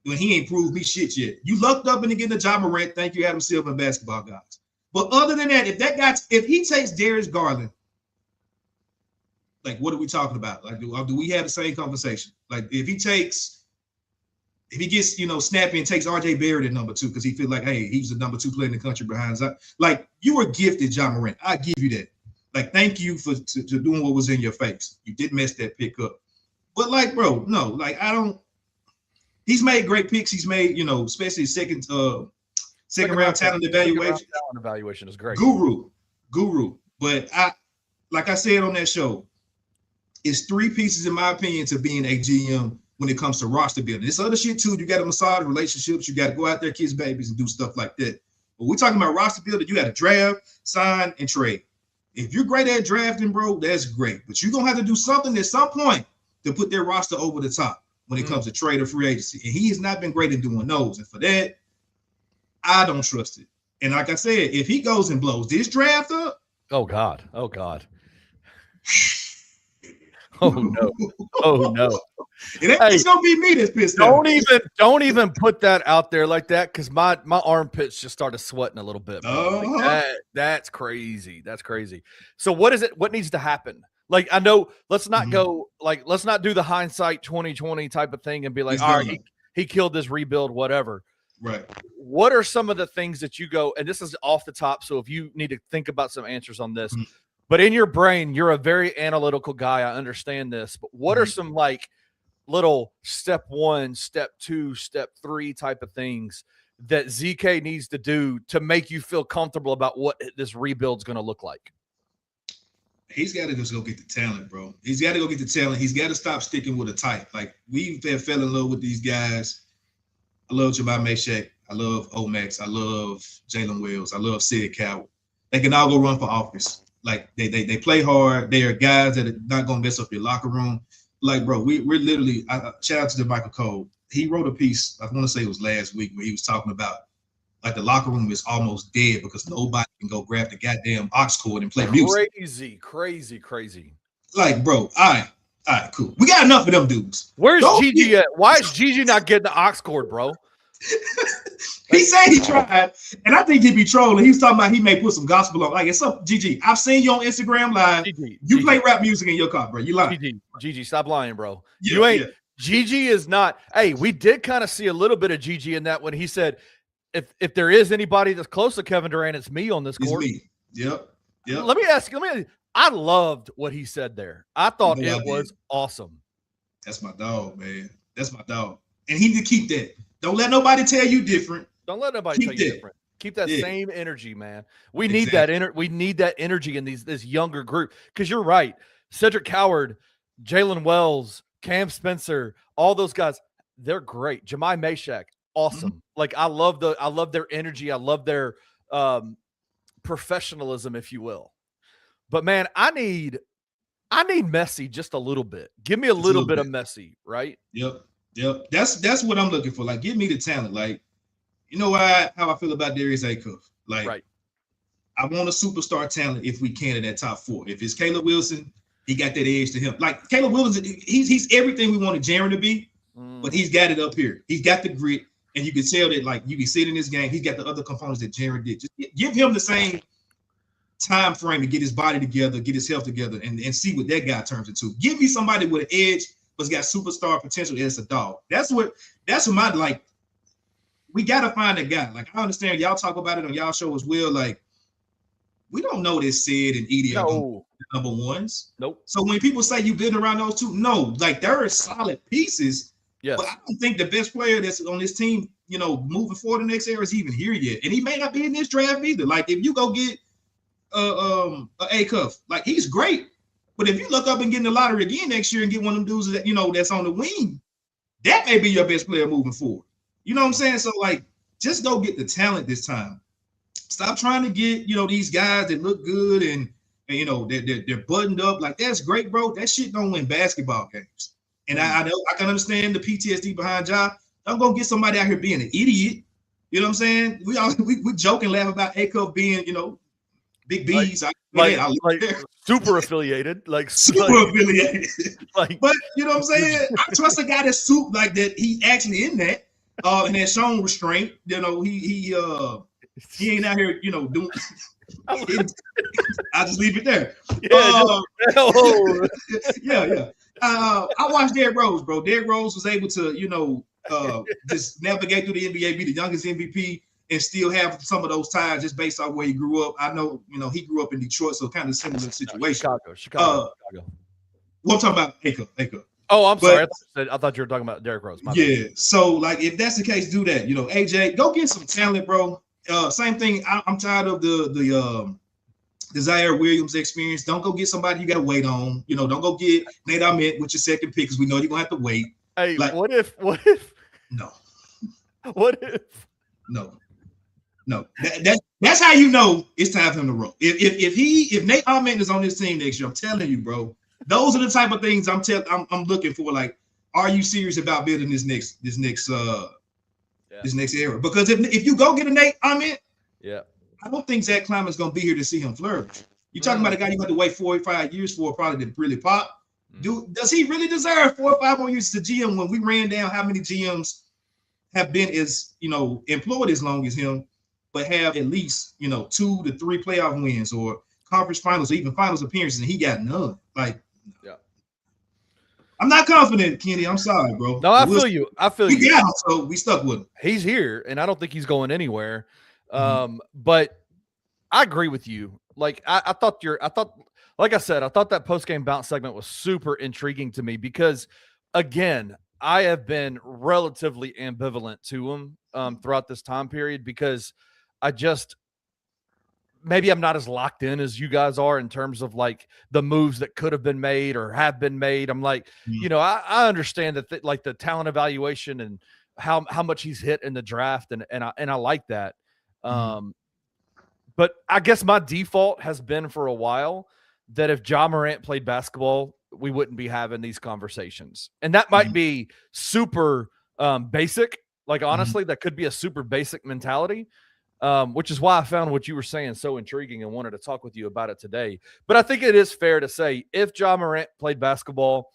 Speaker 3: when he ain't proved me shit yet. You lucked up into getting a job, Morant. Thank you, Adam Silver and basketball guys. But other than that, if he takes Darius Garland, like what are we talking about? Like do we have the same conversation? Like if he gets snappy and takes RJ Barrett at number 2 because he feels like, hey, he's the number 2 player in the country behind Zion. Like you were gifted, John Morant. I give you that. Like thank you for doing what was in your face. You did mess that pick up. But like, bro, no, like I don't. He's made great picks. He's made, especially second round talent evaluation.
Speaker 1: Talent evaluation is great.
Speaker 3: Guru. But like I said on that show, it's 3 pieces in my opinion to being a GM when it comes to roster building. This other shit too. You got to massage relationships. You got to go out there, kiss babies, and do stuff like that. But we're talking about roster building. You got to draft, sign, and trade. If you're great at drafting, bro, that's great. But you're gonna have to do something at some point to put their roster over the top when it comes to trade or free agency. And he has not been great at doing those. And for that, I don't trust it. And like I said, if he goes and blows this draft up.
Speaker 1: Oh, God. Oh, God. Oh, no. Oh, no.
Speaker 3: It's going to be me that's pissed off.
Speaker 1: Don't even put that out there like that because my armpits just started sweating a little bit. Like that's crazy. That's crazy. So what is it? What needs to happen? Like, I know, let's not go, like, let's not do the hindsight 2020 type of thing and be like, all right, he killed this rebuild, whatever.
Speaker 3: Right.
Speaker 1: What are some of the things that you go, and this is off the top, so if you need to think about some answers on this, but in your brain, you're a very analytical guy. I understand this, but what are some like little step 1, step 2, step 3 type of things that ZK needs to do to make you feel comfortable about what this rebuild's going to look like?
Speaker 3: He's got to just go get the talent, bro. He's got to go get the talent. He's got to stop sticking with a type. Like, we have fell in love with these guys. I love Jabbar Meshack. I love Omax. I love Jalen Wells. I love Sid Coward. They can all go run for office. Like, they play hard. They are guys that are not going to mess up your locker room. Like, bro, we're literally shout out to Michael Cole. He wrote a piece, I want to say it was last week, where he was talking about like the locker room is almost dead because nobody can go grab the goddamn aux cord and play music.
Speaker 1: Crazy.
Speaker 3: Like, bro, all right, All right, cool. We got enough of them dudes.
Speaker 1: Where's Gigi at? Why is Gigi not getting the aux cord, bro?
Speaker 3: He said he tried, and I think he'd be trolling. He was talking about he may put some gospel on. Like, it's up, Gigi. I've seen you on Instagram Live. You play rap music in your car, bro. You lying.
Speaker 1: Gigi, stop lying, bro.
Speaker 3: Yeah,
Speaker 1: you ain't. Yeah. Gigi is not. Hey, we did kind of see a little bit of Gigi in that when he said, if there is anybody that's close to Kevin Durant, it's me on this court.
Speaker 3: It's me. Yep.
Speaker 1: Let me ask you. I loved what he said there. I thought it was awesome.
Speaker 3: That's my dog, man. That's my dog. And he need to keep that. Don't let nobody tell you different.
Speaker 1: Don't let nobody tell you different. Keep that same energy, man. We need that we need that energy in this younger group. Because you're right. Cedric Coward, Jalen Wells, Cam Spencer, all those guys, they're great. Jemai Mashak, awesome. Mm-hmm. Like I love their energy. I love their professionalism, if you will. But man, I need Messi just a little bit. Give me a little bit of Messi, right?
Speaker 3: Yep. That's what I'm looking for. Like, give me the talent. Like, you know how I feel about Darius Acuff. Like, right. I want a superstar talent if we can in that top 4. If it's Caleb Wilson, he got that edge to him. Like Caleb Wilson, he's everything we wanted Jaren to be, but he's got it up here. He's got the grit, and you can tell that, like, you can see it in this game. He's got the other components that Jaren did. Just give him the same time frame to get his body together, get his health together, and see what that guy turns into. Give me somebody with an edge, but's got superstar potential, and it's a dog. That's what my, like, we got to find a guy. Like, I understand y'all talk about it on y'all show as well. Like, we don't know that Sid and Edie are the number ones.
Speaker 1: Nope.
Speaker 3: So when people say you building around those two, no, like, there are solid pieces.
Speaker 1: Yes.
Speaker 3: But I don't think the best player that's on this team, moving forward the next era is even here yet. And he may not be in this draft either. Like, if you go get A-Cuff, like, he's great. But if you look up and get in the lottery again next year and get one of them dudes that, that's on the wing, that may be your best player moving forward. You know what I'm saying? So, like, just go get the talent this time. Stop trying to get, these guys that look good and they're buttoned up. Like, that's great, bro. That shit don't win basketball games. And I know I can understand the PTSD behind Ja. I'm gonna get somebody out here being an idiot. You know what I'm saying? We joke and laugh about A-Cuff being, big B's.
Speaker 1: Like super affiliated. Like
Speaker 3: super affiliated. Like, but you know what I'm saying? I trust a guy that's like that. He actually in that. And has shown restraint. He ain't out here, doing. I'll just leave it there. Yeah. I watched Derrick Rose, bro. Derrick Rose was able to, just navigate through the NBA, be the youngest MVP, and still have some of those ties just based on where he grew up. I know, he grew up in Detroit, so kind of similar situation.
Speaker 1: Chicago.
Speaker 3: Well, I'm talking about A-Cuff.
Speaker 1: Oh, I'm sorry. I thought you were talking about Derrick Rose.
Speaker 3: Yeah. So, like, if that's the case, do that. AJ, go get some talent, bro. Same thing. I'm tired of the Zaire Williams experience. Don't go get somebody you got to wait on. Don't go get Nate Ahmed with your second pick because we know you're gonna have to wait.
Speaker 1: Hey,
Speaker 3: like,
Speaker 1: what if?
Speaker 3: No.
Speaker 1: What if?
Speaker 3: No. That's how you know it's time for him to roll. If Nate Ahmed is on this team next year, I'm telling you, bro. Those are the type of things I'm looking for. Like, are you serious about building this next era? Because if you go get a Nate Ahmed, I don't think Zach Kleiman's gonna be here to see him flourish. You're talking about a guy you have to wait 4 or 5 years for probably to really pop. Does he really deserve 4 or 5 more years to GM when we ran down how many GMs have been as employed as long as him, but have at least 2 to 3 playoff wins or conference finals or even finals appearances, and he got none. Like, I'm not confident, Kenny. I'm sorry, bro.
Speaker 1: No, I feel you.
Speaker 3: We got him, so we stuck with him.
Speaker 1: He's here, and I don't think he's going anywhere. But I agree with you. Like, I thought, like I said, I thought that post-game bounce segment was super intriguing to me because, again, I have been relatively ambivalent to him throughout this time period because maybe I'm not as locked in as you guys are in terms of like the moves that could have been made or have been made. I'm like, I understand that like the talent evaluation and how much he's hit in the draft. And I like that. But I guess my default has been for a while that if Ja Morant played basketball, we wouldn't be having these conversations. And that might be super basic. Like, honestly, that could be a super basic mentality. Which is why I found what you were saying so intriguing and wanted to talk with you about it today. But I think it is fair to say if Ja Morant played basketball,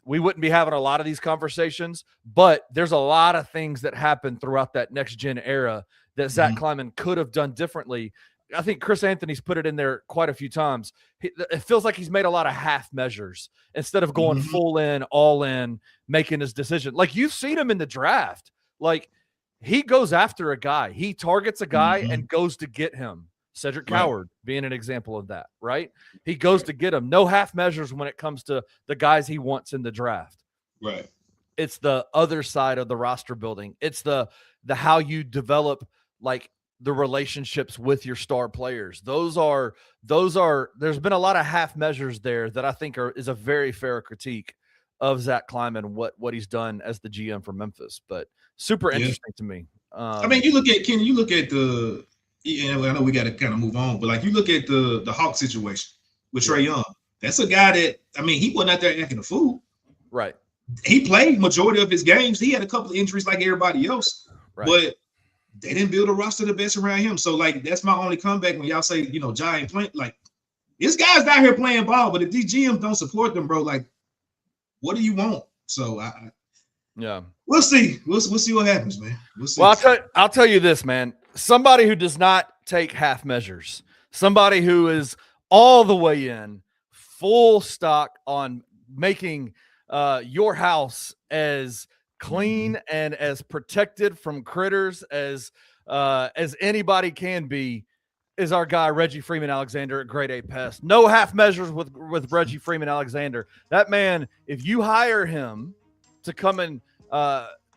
Speaker 1: we wouldn't be having a lot of these conversations, but there's a lot of things that happen throughout that next gen era that Zach Kleiman could have done differently. I think Chris Anthony's put it in there quite a few times. It feels like he's made a lot of half measures instead of going full in, all in, making his decision. Like you've seen him in the draft. Like he goes after a guy. He targets a guy and goes to get him. Cedric Coward being an example of that, right? He goes to get him. No half measures when it comes to the guys he wants in the draft.
Speaker 3: Right.
Speaker 1: It's the other side of the roster building. It's the how you develop like the relationships with your star players. Those are there's been a lot of half measures there that I think is a very fair critique of Zach Kleiman, what he's done as the GM for Memphis, but super interesting to me.
Speaker 3: I mean, you look at Kenny, you look at the, I know we got to kind of move on, but like you look at the Hawk situation with Trae Young. That's a guy that, I mean, he wasn't out there acting a fool.
Speaker 1: Right.
Speaker 3: He played majority of his games. He had a couple of injuries like everybody else, but they didn't build a roster the best around him. So like, that's my only comeback when y'all say, you know, Ja ain't playing. Like, this guy's out here playing ball, but if these GMs don't support them, bro, like, what do you want? So we'll see. We'll see what happens, man. We'll see.
Speaker 1: Well, I'll tell you this, man. Somebody who does not take half measures, somebody who is all the way in, full stock on making your house as clean and as protected from critters as anybody can be, is our guy Reggie Freeman Alexander at Grade A Pest. No half measures with Reggie Freeman Alexander. That man, if you hire him to come and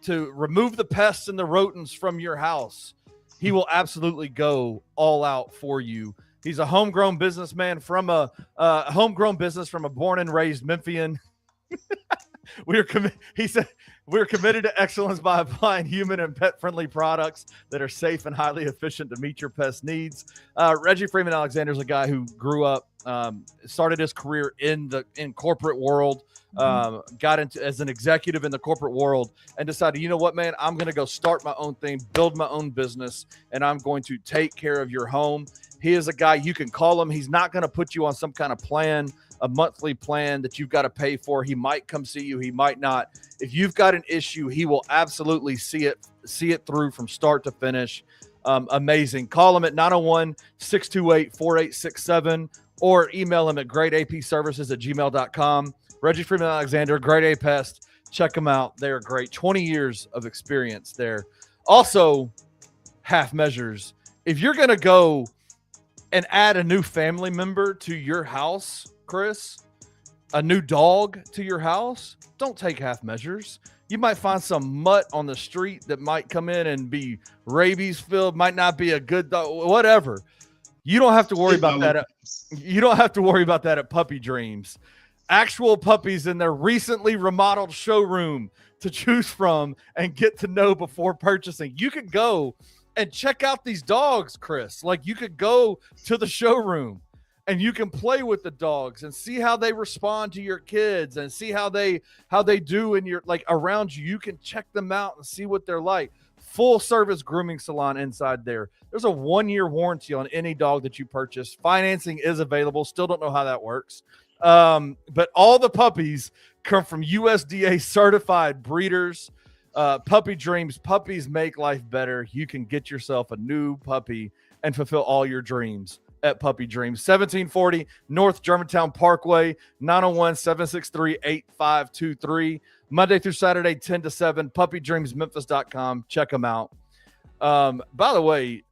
Speaker 1: to remove the pests and the rodents from your house, he will absolutely go all out for you. He's a homegrown businessman from a born and raised Memphian. He said, we're committed to excellence by applying human and pet-friendly products that are safe and highly efficient to meet your pest needs. Reggie Freeman Alexander is a guy who grew up, started his career in corporate world, got into as an executive in the corporate world, and decided, you know what, man, I'm going to go start my own thing, build my own business, and I'm going to take care of your home. He is a guy you can call him. He's not going to put you on some kind of plan, a monthly plan that you've got to pay for. He might come see you. He might not. If you've got an issue, he will absolutely see it through from start to finish. Amazing. Call him at 901-628-4867 or email him at gradeapservices@gmail.com. Reggie Freeman Alexander, Grade A Pest. Check them out. They're great. 20 years of experience there. Also, half measures. If you're going to go and add a new family member to your house, Chris, a new dog to your house, don't take half measures. You might find some mutt on the street that might come in and be rabies filled, might not be a good dog, whatever. You don't have to worry about that. You don't have to worry about that at Puppy Dreams. Actual puppies in their recently remodeled showroom to choose from and get to know before purchasing. You could go and check out these dogs, Chris. Like, you could go to the showroom and you can play with the dogs and see how they respond to your kids and see how they do in your, like, around you. You can check them out and see what they're like. Full service grooming salon inside there. There's a 1-year warranty on any dog that you purchase. Financing is available. Still don't know how that works. But all the puppies come from USDA certified breeders. Puppy Dreams, puppies make life better. You can get yourself a new puppy and fulfill all your dreams at Puppy Dreams. 1740 North Germantown Parkway, 901-763-8523. Monday through Saturday, 10 to 7, puppydreamsmemphis.com. Check them out. By the way,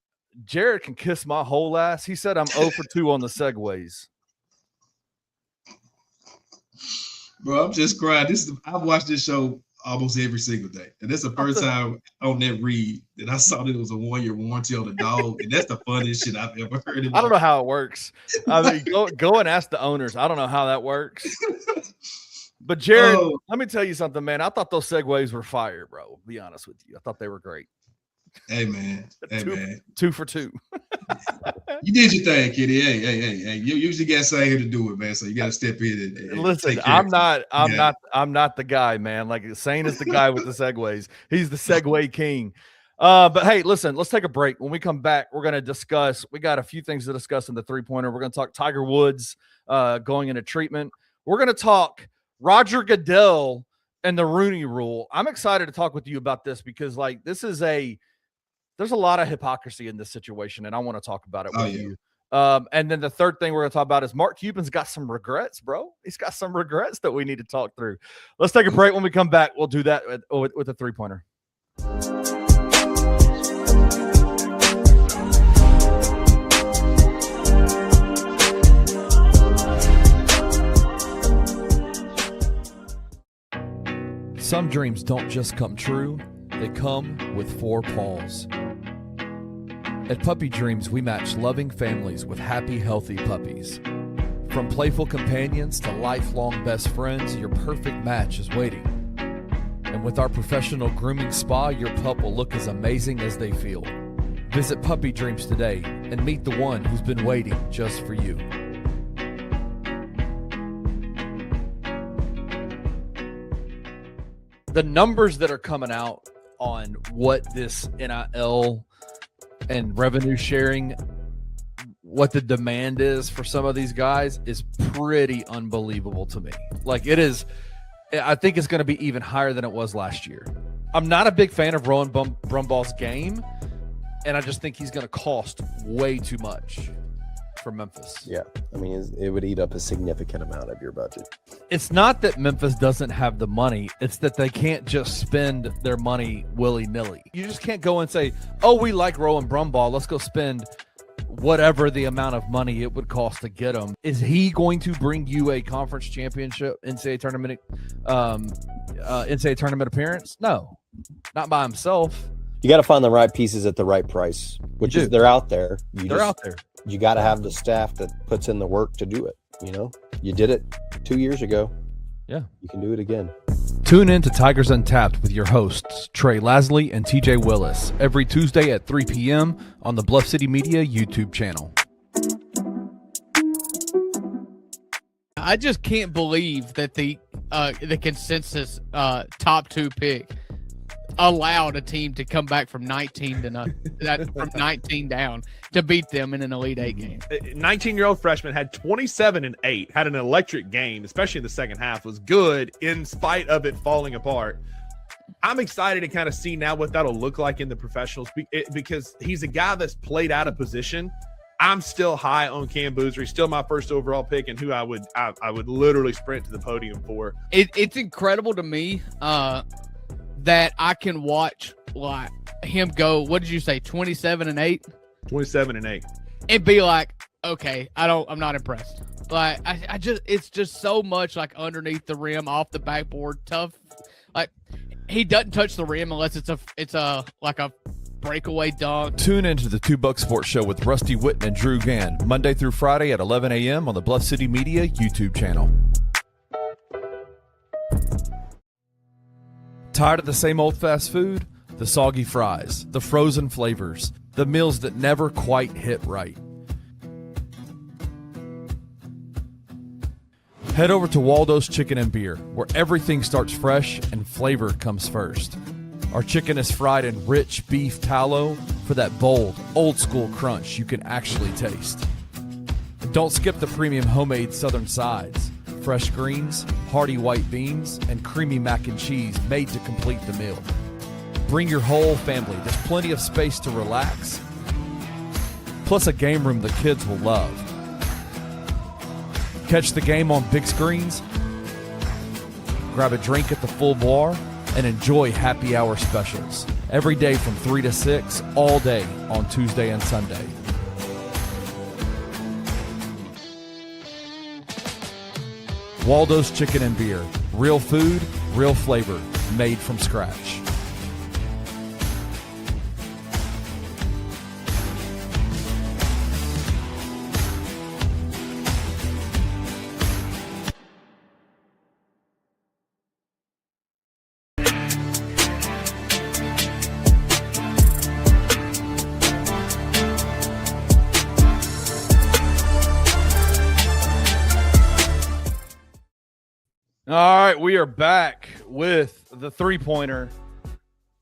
Speaker 1: Jared can kiss my whole ass. He said I'm 0 for 2 on the segues.
Speaker 3: Bro, I'm just crying. I've watched this show almost every single day. And that's the first time on that read that I saw that it was a 1-year warranty on the dog. And that's the funniest shit I've ever heard.
Speaker 1: I don't know how it works. I mean, go and ask the owners. I don't know how that works. But Jared, let me tell you something, man. I thought those segues were fire, bro. To be honest with you. I thought they were great.
Speaker 3: Hey, man. Hey, man.
Speaker 1: 2 for 2.
Speaker 3: You did your thing, Kitty. Hey. You usually got Sain here to do it, man. So you got to step in and
Speaker 1: listen. I'm not the guy, man. Like, Sain is the guy with the segues. He's the segue king. But hey, listen, let's take a break. When we come back, we're going to discuss. We got a few things to discuss in the 3-pointer. We're going to talk Tiger Woods going into treatment. We're going to talk Roger Goodell and the Rooney Rule. I'm excited to talk with you about this because, like, there's a lot of hypocrisy in this situation, and I want to talk about it with you. And then the third thing we're going to talk about is Mark Cuban's got some regrets, bro. He's got some regrets that we need to talk through. Let's take a break. When we come back, we'll do that with a three-pointer. Some dreams don't just come true, they come with 4 paws. At Puppy Dreams, we match loving families with happy, healthy puppies. From playful companions to lifelong best friends, your perfect match is waiting. And with our professional grooming spa, your pup will look as amazing as they feel. Visit Puppy Dreams today and meet the one who's been waiting just for you. The numbers that are coming out on what this NIL and revenue sharing, what the demand is for some of these guys is pretty unbelievable to me. Like, it is, I think it's going to be even higher than it was last year. I'm not a big fan of Rowan Brumball's game, and I just think he's going to cost way too much for Memphis.
Speaker 4: Yeah, I mean, it would eat up a significant amount of your budget.
Speaker 1: It's not that Memphis doesn't have the money. It's that they can't just spend their money willy-nilly. You just can't go and say, oh, we like Rowan Brumball. Let's go spend whatever the amount of money it would cost to get him. Is he going to bring you a conference championship, NCAA tournament appearance? No, not by himself.
Speaker 4: You got to find the right pieces at the right price, which is they're out there.
Speaker 1: They're out there.
Speaker 4: You got to have the staff that puts in the work to do it. You know, you did it 2 years ago.
Speaker 1: Yeah.
Speaker 4: You can do it again.
Speaker 1: Tune in to Tigers Untapped with your hosts, Trey Lasley and TJ Willis, every Tuesday at 3 p.m. on the Bluff City Media YouTube channel.
Speaker 5: I just can't believe that the consensus top 2 pick allowed a team to come back from 19 down to beat them in an Elite 8 game.
Speaker 6: 19-year-old freshman had 27 and 8, had an electric game, especially in the second half, was good in spite of it falling apart. I'm excited to kind of see now what that'll look like in the professionals because he's a guy that's played out of position. I'm still high on Cam Boozer. He's still my first overall pick and who I would literally sprint to the podium for.
Speaker 5: It's incredible to me that I can watch like him go, what did you say, 27 and 8?
Speaker 6: 27 and 8.
Speaker 5: And be like, okay, I'm not impressed. Like I just, it's just so much like underneath the rim, off the backboard, tough. Like he doesn't touch the rim unless it's a like a breakaway dunk.
Speaker 1: Tune into the 2 Buck Sports Show with Rusty Witten and Drew Gann, Monday through Friday at 11 a.m. on the Bluff City Media YouTube channel. Tired of the same old fast food? The soggy fries, the frozen flavors, the meals that never quite hit right. Head over to Waldo's Chicken and Beer, where everything starts fresh and flavor comes first. Our chicken is fried in rich beef tallow for that bold, old-school crunch you can actually taste. And don't skip the premium homemade southern sides. Fresh greens, hearty white beans, and creamy mac and cheese made to complete the meal. Bring your whole family. There's plenty of space to relax, plus a game room the kids will love. Catch the game on big screens, grab a drink at the full bar, and enjoy happy hour specials. Every day from 3 to 6, all day on Tuesday and Sunday. Waldo's Chicken and Beer. Real food, real flavor, made from scratch. All right, we are back with the three-pointer.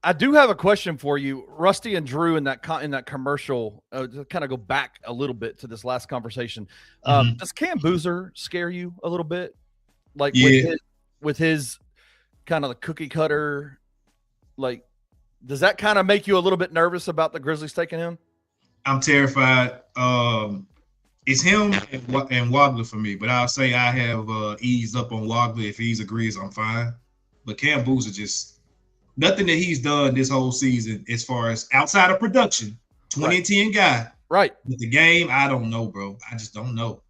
Speaker 1: I do have a question for you, Rusty and Drew, in that commercial. To kind of go back a little bit to this last conversation. Does Cam Boozer scare you a little bit? Like,
Speaker 3: yeah,
Speaker 1: with his kind of the cookie cutter, like, does that kind of make you a little bit nervous about the Grizzlies taking him?
Speaker 3: I'm terrified. It's him and Waldo for me, but I'll say I have eased up on Waldo. If he's agrees, I'm fine. But Cam Boozer just nothing that he's done this whole season as far as outside of production, 2010 guy.
Speaker 1: Right.
Speaker 3: With the game, I don't know, bro. I just don't know.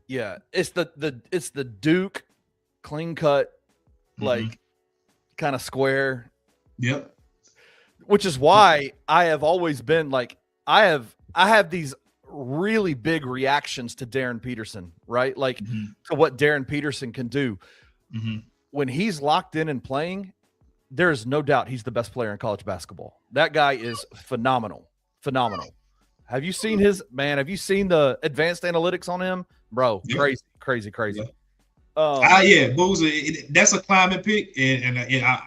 Speaker 1: Yeah, it's the Duke clean cut, like kind of square.
Speaker 3: Yep.
Speaker 1: Which is why I have always been like I have these really big reactions to Darren Peterson, right? Like to what Darren Peterson can do. When he's locked in and playing, there's no doubt he's the best player in college basketball. That guy is phenomenal. Phenomenal. Have you seen have you seen the advanced analytics on him? Bro, crazy.
Speaker 3: Yeah, Boozer, that's a climbing pick, and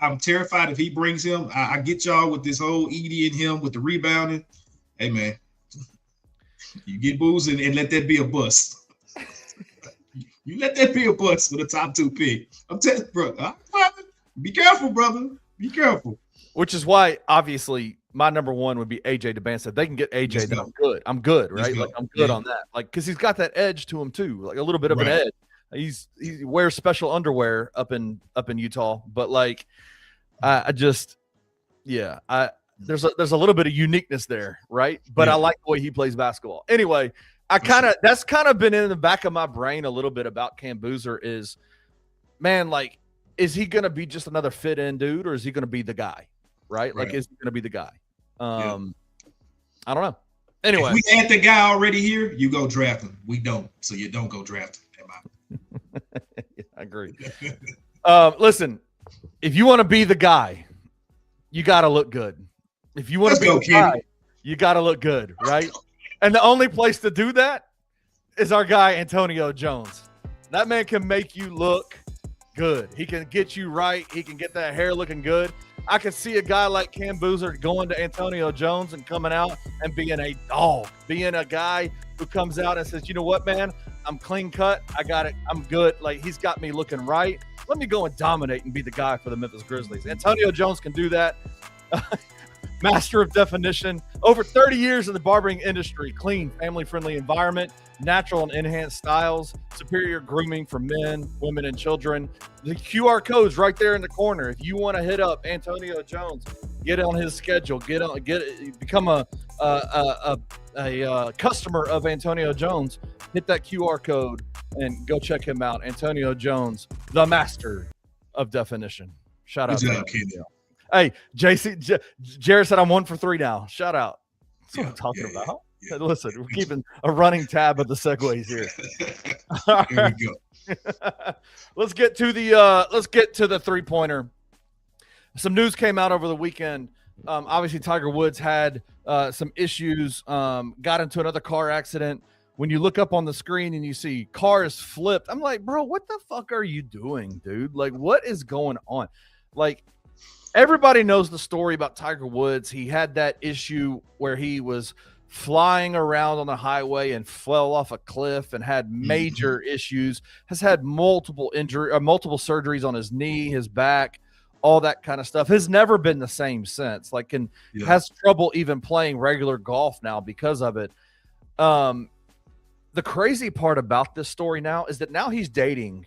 Speaker 3: I'm terrified if he brings him. I get y'all with this whole Edie and him with the rebounding. Hey, man, you get Boozer and let that be a bust. You let that be a bust with a top 2 pick. I'm telling you, bro, be careful, brother. Be careful.
Speaker 1: Which is why, obviously, my number 1 would be AJ DeBanstead. They can get AJ, then I'm good, right? Like I'm good on that. Like, because he's got that edge to him too, like a little bit of an edge. He wears special underwear up in Utah, but like there's a little bit of uniqueness there, right? But I like the way he plays basketball. Anyway, that's kind of been in the back of my brain a little bit about Cam Boozer is, man, like, is he going to be just another fit in dude, or is he going to be the guy? Right? Like, is he going to be the guy? I don't know. Anyway,
Speaker 3: if we had the guy already here, you go draft him. We don't, so you don't go draft him.
Speaker 1: I agree. Listen, if you want to be the guy, you got to look good. If you want to be the guy, you got to look good, right? And the only place to do that is our guy Antonio Jones. That man can make you look good. He can get you right. He can get that hair looking good. I can see a guy like Cam Boozer going to Antonio Jones and coming out and being a dog, being a guy who comes out and says, you know what, man, I'm clean cut. I got it. I'm good. Like, he's got me looking right. Let me go and dominate and be the guy for the Memphis Grizzlies. Antonio Jones can do that. Master of definition. Over 30 years in the barbering industry. Clean, family-friendly environment. Natural and enhanced styles. Superior grooming for men, women, and children. The QR code's right there in the corner. If you want to hit up Antonio Jones, get on his schedule. Become a customer of Antonio Jones. Hit that QR code and go check him out. Antonio Jones, the master of definition. Shout out to him. Hey, Jared said I'm 1 for 3 now. Shout out. That's what I'm talking about. Yeah. Listen, we're keeping a running tab of the segues here.
Speaker 3: There we go.
Speaker 1: Let's get to the 3-pointer. Some news came out over the weekend. Obviously, Tiger Woods had some issues. Got into another car accident. When you look up on the screen and you see cars flipped, I'm like, bro, what the fuck are you doing, dude? Like, what is going on? Like, everybody knows the story about Tiger Woods. He had that issue where he was flying around on the highway and fell off a cliff and had major issues, has had multiple surgeries on his knee, his back, all that kind of stuff. Has never been the same since. Like, has trouble even playing regular golf now because of it. The crazy part about this story now is that now he's dating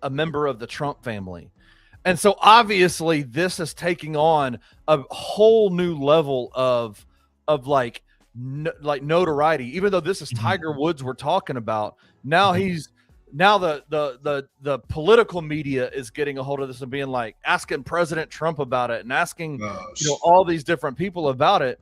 Speaker 1: a member of the Trump family. And so obviously this is taking on a whole new level of notoriety. Even though this is Tiger Woods we're talking about, now the political media is getting a hold of this and being like asking President Trump about it and asking all these different people about it.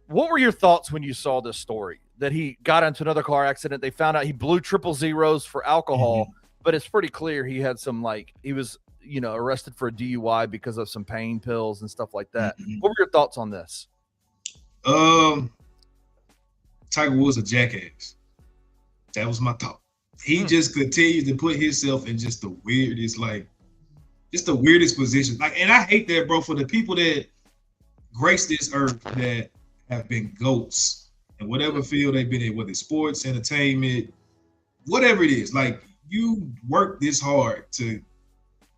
Speaker 1: What were your thoughts when you saw this story that he got into another car accident? They found out he blew 000 for alcohol, but it's pretty clear he had some he was arrested for a DUI because of some pain pills and stuff like that. What were your thoughts on this?
Speaker 3: Tiger Woods a jackass. That was my thought. He just continues to put himself in just the weirdest position. And I hate that, bro, for the people that grace this earth that have been GOATs in whatever field they've been in, whether it's sports, entertainment, whatever it is. Like, you work this hard to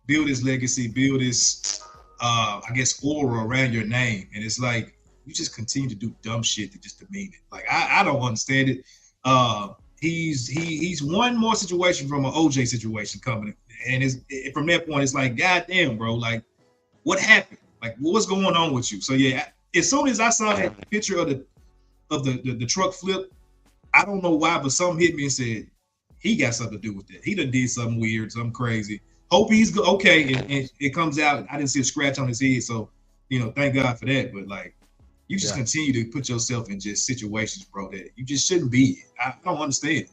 Speaker 3: build this legacy, build this, I guess, aura around your name, and it's like you just continue to do dumb shit to just demean it. Like I don't understand it. He's one more situation from an OJ situation coming, and from that point, it's like, goddamn, bro, like what happened? Like what's going on with you? So yeah, as soon as I saw that picture of the truck flip, I don't know why, but something hit me and said he got something to do with that. He done did something weird, something crazy. Hope he's okay, and it comes out. I didn't see a scratch on his head, so thank God for that. But like, you just continue to put yourself in just situations, bro, that you just shouldn't be in. I don't understand.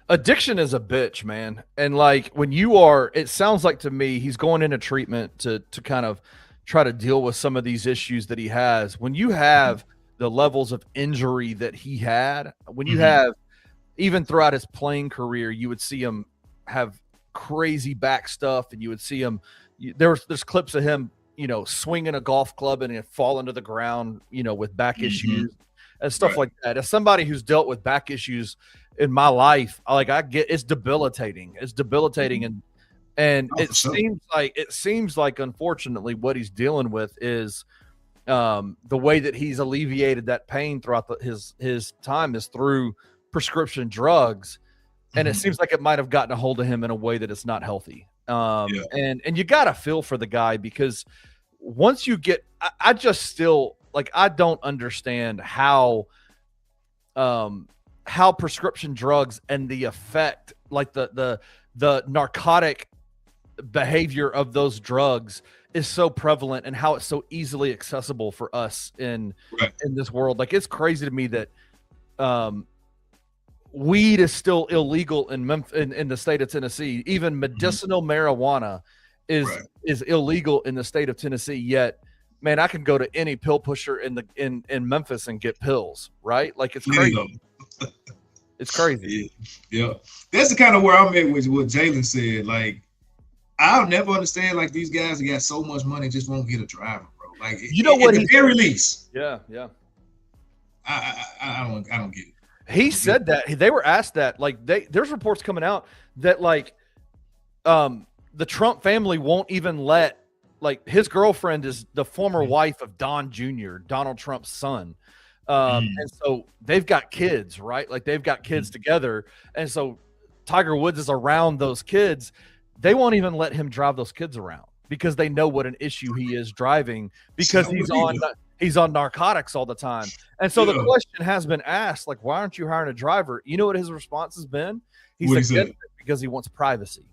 Speaker 1: Addiction is a bitch, man. And like when you are, it sounds like to me, he's going into treatment to kind of try to deal with some of these issues that he has. When you have the levels of injury that he had, when you have, even throughout his playing career, you would see him have crazy back stuff, and you would see him. There's clips of him, swinging a golf club and it fall into the ground, with back issues and stuff like that. As somebody who's dealt with back issues in my life, I get it's debilitating. It's debilitating, and it seems like unfortunately what he's dealing with is the way that he's alleviated that pain throughout his time is through prescription drugs. And it seems like it might have gotten a hold of him in a way that it's not healthy. And you got to feel for the guy, because once you get, I just still I don't understand how prescription drugs and the effect, like the narcotic behavior of those drugs is so prevalent, and how it's so easily accessible for us in this world. Like, it's crazy to me that, weed is still illegal in the state of Tennessee. Even medicinal marijuana is illegal in the state of Tennessee. Yet, man, I can go to any pill pusher in Memphis and get pills, right? Like, it's crazy. It's crazy.
Speaker 3: Yeah. That's the kind of where I'm at with what Jalen said. Like, I'll never understand, like, these guys that got so much money just won't get a driver, bro. Like, at the very least.
Speaker 1: Yeah.
Speaker 3: I don't get it.
Speaker 1: He said that they were asked that, like, there's reports coming out that the Trump family won't even let, like, his girlfriend is the former wife of Don Jr., Donald Trump's son. And so they've got kids, right? Like, they've got kids together. And so Tiger Woods is around those kids. They won't even let him drive those kids around because they know what an issue he is driving, because he's on narcotics all the time. And so the question has been asked, like, why aren't you hiring a driver? You know what his response has been? He's against it because he wants privacy.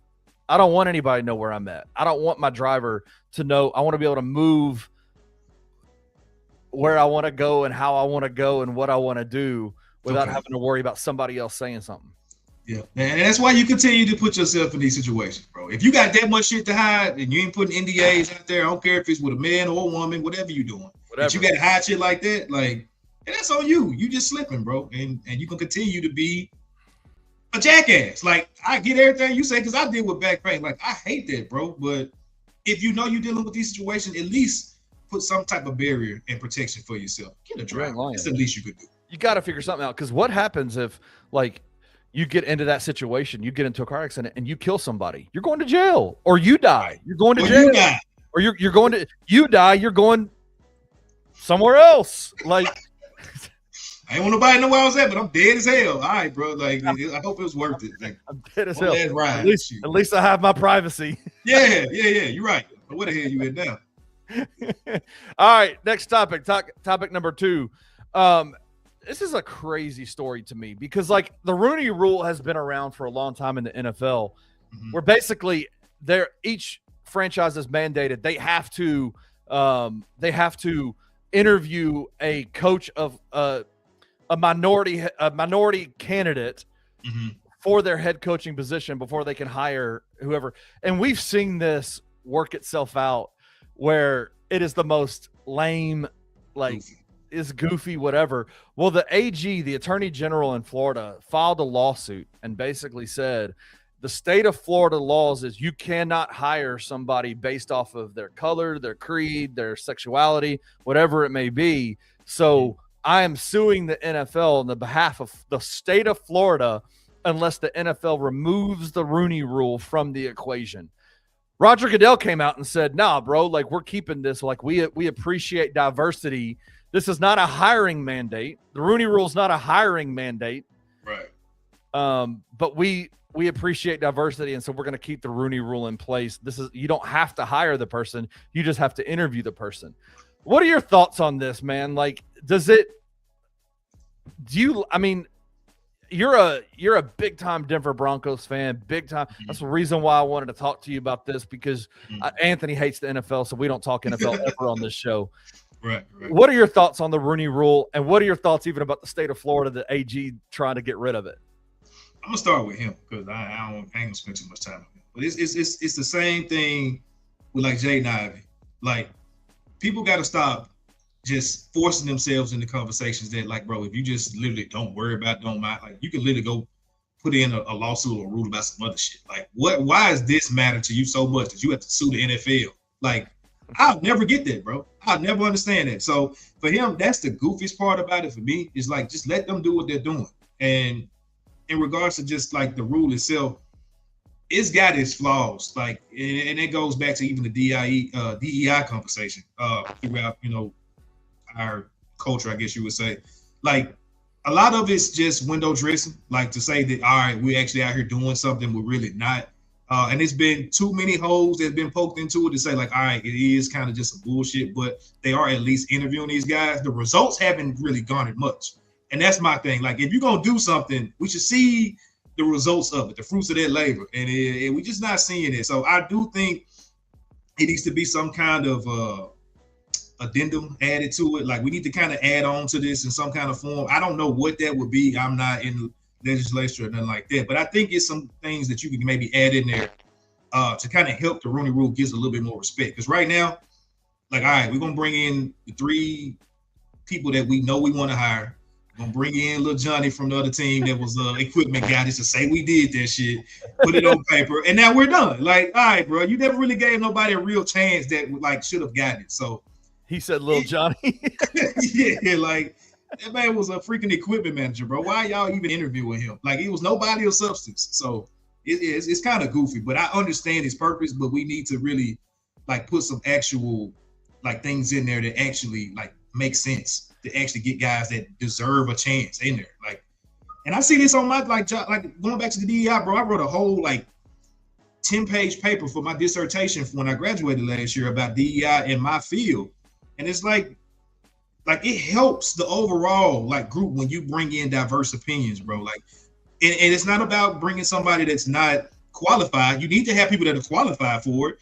Speaker 1: I don't want anybody to know where I'm at. I don't want my driver to know. I want to be able to move where I want to go and how I want to go and what I want to do without having to worry about somebody else saying something.
Speaker 3: Yeah, and that's why you continue to put yourself in these situations, bro. If you got that much shit to hide and you ain't putting NDAs out there, I don't care if it's with a man or a woman, whatever you're doing. If you got to hide shit like that, like, that's on you. You just slipping, bro. And you can continue to be a jackass. Like, I get everything you say, because I deal with back pain. Like, I hate that, bro. But if you know you're dealing with these situations, at least put some type of barrier and protection for yourself. Get a driver. That's the least you could do.
Speaker 1: You got to figure something out, because what happens if, like, you get into that situation, you get into a car accident and you kill somebody, you're going to jail, or you die. You're going to jail. Or you're going to, you die, you're going somewhere else. Like,
Speaker 3: I ain't want nobody to know where I was at, but I'm dead as hell. All right, bro. Like, I hope it was worth it. Like,
Speaker 1: I'm dead as hell.
Speaker 3: At
Speaker 1: least I have my privacy.
Speaker 3: Yeah. You're right. But where the hell you at now?
Speaker 1: All right, next topic. Topic number 2. This is a crazy story to me, because, like, the Rooney Rule has been around for a long time in the NFL, where basically each franchise is mandated they have to interview a coach of a minority candidate for their head coaching position before they can hire whoever. And we've seen this work itself out, where it is the most lame, like, is goofy, whatever. Well, the AG, the Attorney General in Florida, filed a lawsuit and basically said the state of Florida laws is you cannot hire somebody based off of their color, their creed, their sexuality, whatever it may be. So I am suing the NFL on the behalf of the state of Florida unless the NFL removes the Rooney Rule from the equation. Roger Goodell came out and said, nah, bro, like we're keeping this. Like we appreciate diversity. This is not a hiring mandate. The Rooney Rule is not a hiring mandate.
Speaker 3: Right.
Speaker 1: But we appreciate diversity, and so we're going to keep the Rooney Rule in place. You don't have to hire the person. You just have to interview the person. What are your thoughts on this, man? Like, you're a big time Denver Broncos fan, big time. That's the reason why I wanted to talk to you about this, because Anthony hates the NFL, so we don't talk NFL ever on this show.
Speaker 3: Right.
Speaker 1: What are your thoughts on the Rooney Rule, and what are your thoughts even about the state of Florida, the AG trying to get rid of it?
Speaker 3: I'm gonna start with him because I ain't gonna spend too much time on him. But it's the same thing with like Jaden Ivey. Like, people got to stop just forcing themselves into conversations that, like, bro, if you just literally don't worry about, don't mind, like, you can literally go put in a lawsuit or a rule about some other shit. Like, why does this matter to you so much that you have to sue the NFL? Like, I'll never get that, bro. I'll never understand that. So for him, that's the goofiest part about it for me, is like, just let them do what they're doing. And in regards to just like the rule itself, it's got its flaws. Like, and it goes back to even the DEI conversation throughout, our culture, I guess you would say. Like, a lot of it's just window dressing, like to say that, all right, we're actually out here doing something we're really not. And it's been too many holes that's been poked into it to say, like, all right, it is kind of just some bullshit, but they are at least interviewing these guys. The results haven't really garnered much. And that's my thing. Like, if you're going to do something, we should see the results of it, the fruits of that labor. And we're just not seeing it. So I do think it needs to be some kind of addendum added to it. Like, we need to kind of add on to this in some kind of form. I don't know what that would be. I'm not in the legislature or nothing like that. But I think it's some things that you can maybe add in there to kind of help the Rooney Rule gives a little bit more respect. Because right now, like, all right, we're going to bring in the 3 people that we know we want to hire. Gonna bring in little Johnny from the other team that was equipment guy just to say we did that shit, put it on paper, and now we're done. Like, all right, bro, you never really gave nobody a real chance that like should have gotten it. So
Speaker 1: he said, "Little Johnny."
Speaker 3: Yeah, like that man was a freaking equipment manager, bro. Why y'all even interviewing him? Like, he was nobody of substance. So it's kind of goofy, but I understand his purpose. But we need to really like put some actual like things in there that actually like make sense, to actually get guys that deserve a chance in there. Like, and I see this on my like going back to the DEI, bro. I wrote a whole like 10-page paper for my dissertation when I graduated last year about DEI in my field. And it's like it helps the overall like group when you bring in diverse opinions, bro. Like, and it's not about bringing somebody that's not qualified. You need to have people that are qualified for it,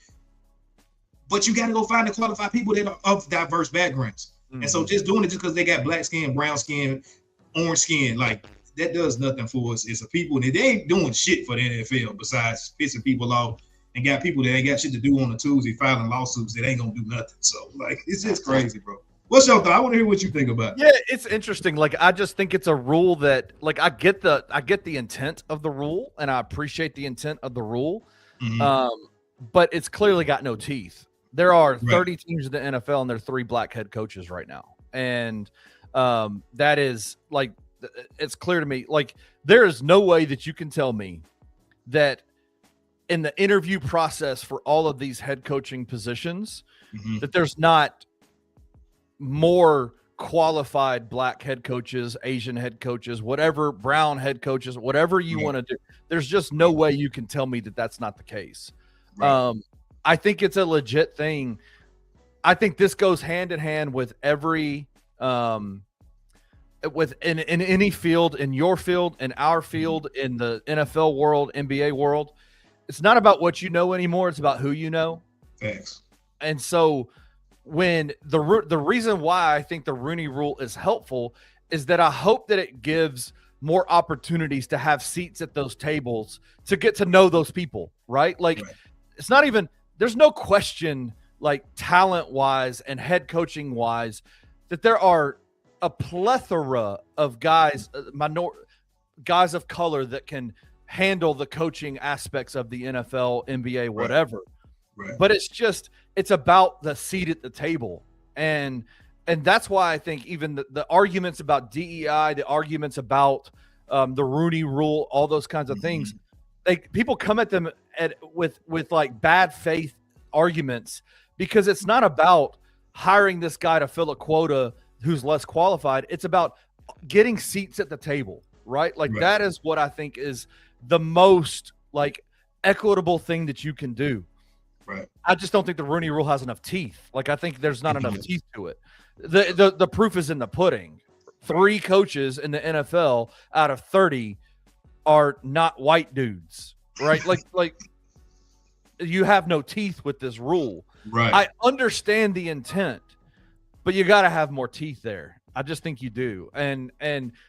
Speaker 3: but you got to go find the qualified people that are of diverse backgrounds. And so just doing it just because they got black skin, brown skin, orange skin, like, that does nothing for us as a people. And they ain't doing shit for the NFL besides pissing people off, and got people that ain't got shit to do on a Tuesday filing lawsuits that ain't gonna do nothing. So like, it's just crazy, bro. What's your thought? I want to hear what you think about it.
Speaker 1: Yeah, it's interesting. Like, I just think it's a rule that, like, I get the intent of the rule, and I appreciate the intent of the rule, but it's clearly got no teeth. There are 30 teams in the NFL, and there are 3 black head coaches right now. And that is, like, it's clear to me. Like, there is no way that you can tell me that in the interview process for all of these head coaching positions, that there's not more qualified black head coaches, Asian head coaches, whatever, brown head coaches, whatever you want to do. There's just no way you can tell me that that's not the case. I think it's a legit thing. I think this goes hand in hand with every in any field, in your field, in our field, in the NFL world, NBA world. It's not about what you know anymore. It's about who you know.
Speaker 3: Thanks.
Speaker 1: And so when the reason why I think the Rooney Rule is helpful is that I hope that it gives more opportunities to have seats at those tables to get to know those people, right? Like, it's not even, there's no question, like, talent-wise and head coaching-wise, that there are a plethora of guys, guys of color that can handle the coaching aspects of the NFL, NBA, whatever. But it's about the seat at the table. And that's why I think even the arguments about DEI, the arguments about the Rooney rule, all those kinds of things. People come at them with like bad faith arguments, because it's not about hiring this guy to fill a quota who's less qualified. It's about getting seats at the table, right? Like that is what I think is the most like equitable thing that you can do.
Speaker 3: Right.
Speaker 1: I just don't think the Rooney rule has enough teeth. Like, I think there's not enough teeth to it. The proof is in the pudding. 3 coaches in the NFL out of 30 are not white dudes, right? like you have no teeth with this rule.
Speaker 3: Right.
Speaker 1: I understand the intent, but you got to have more teeth there. I just think you do. And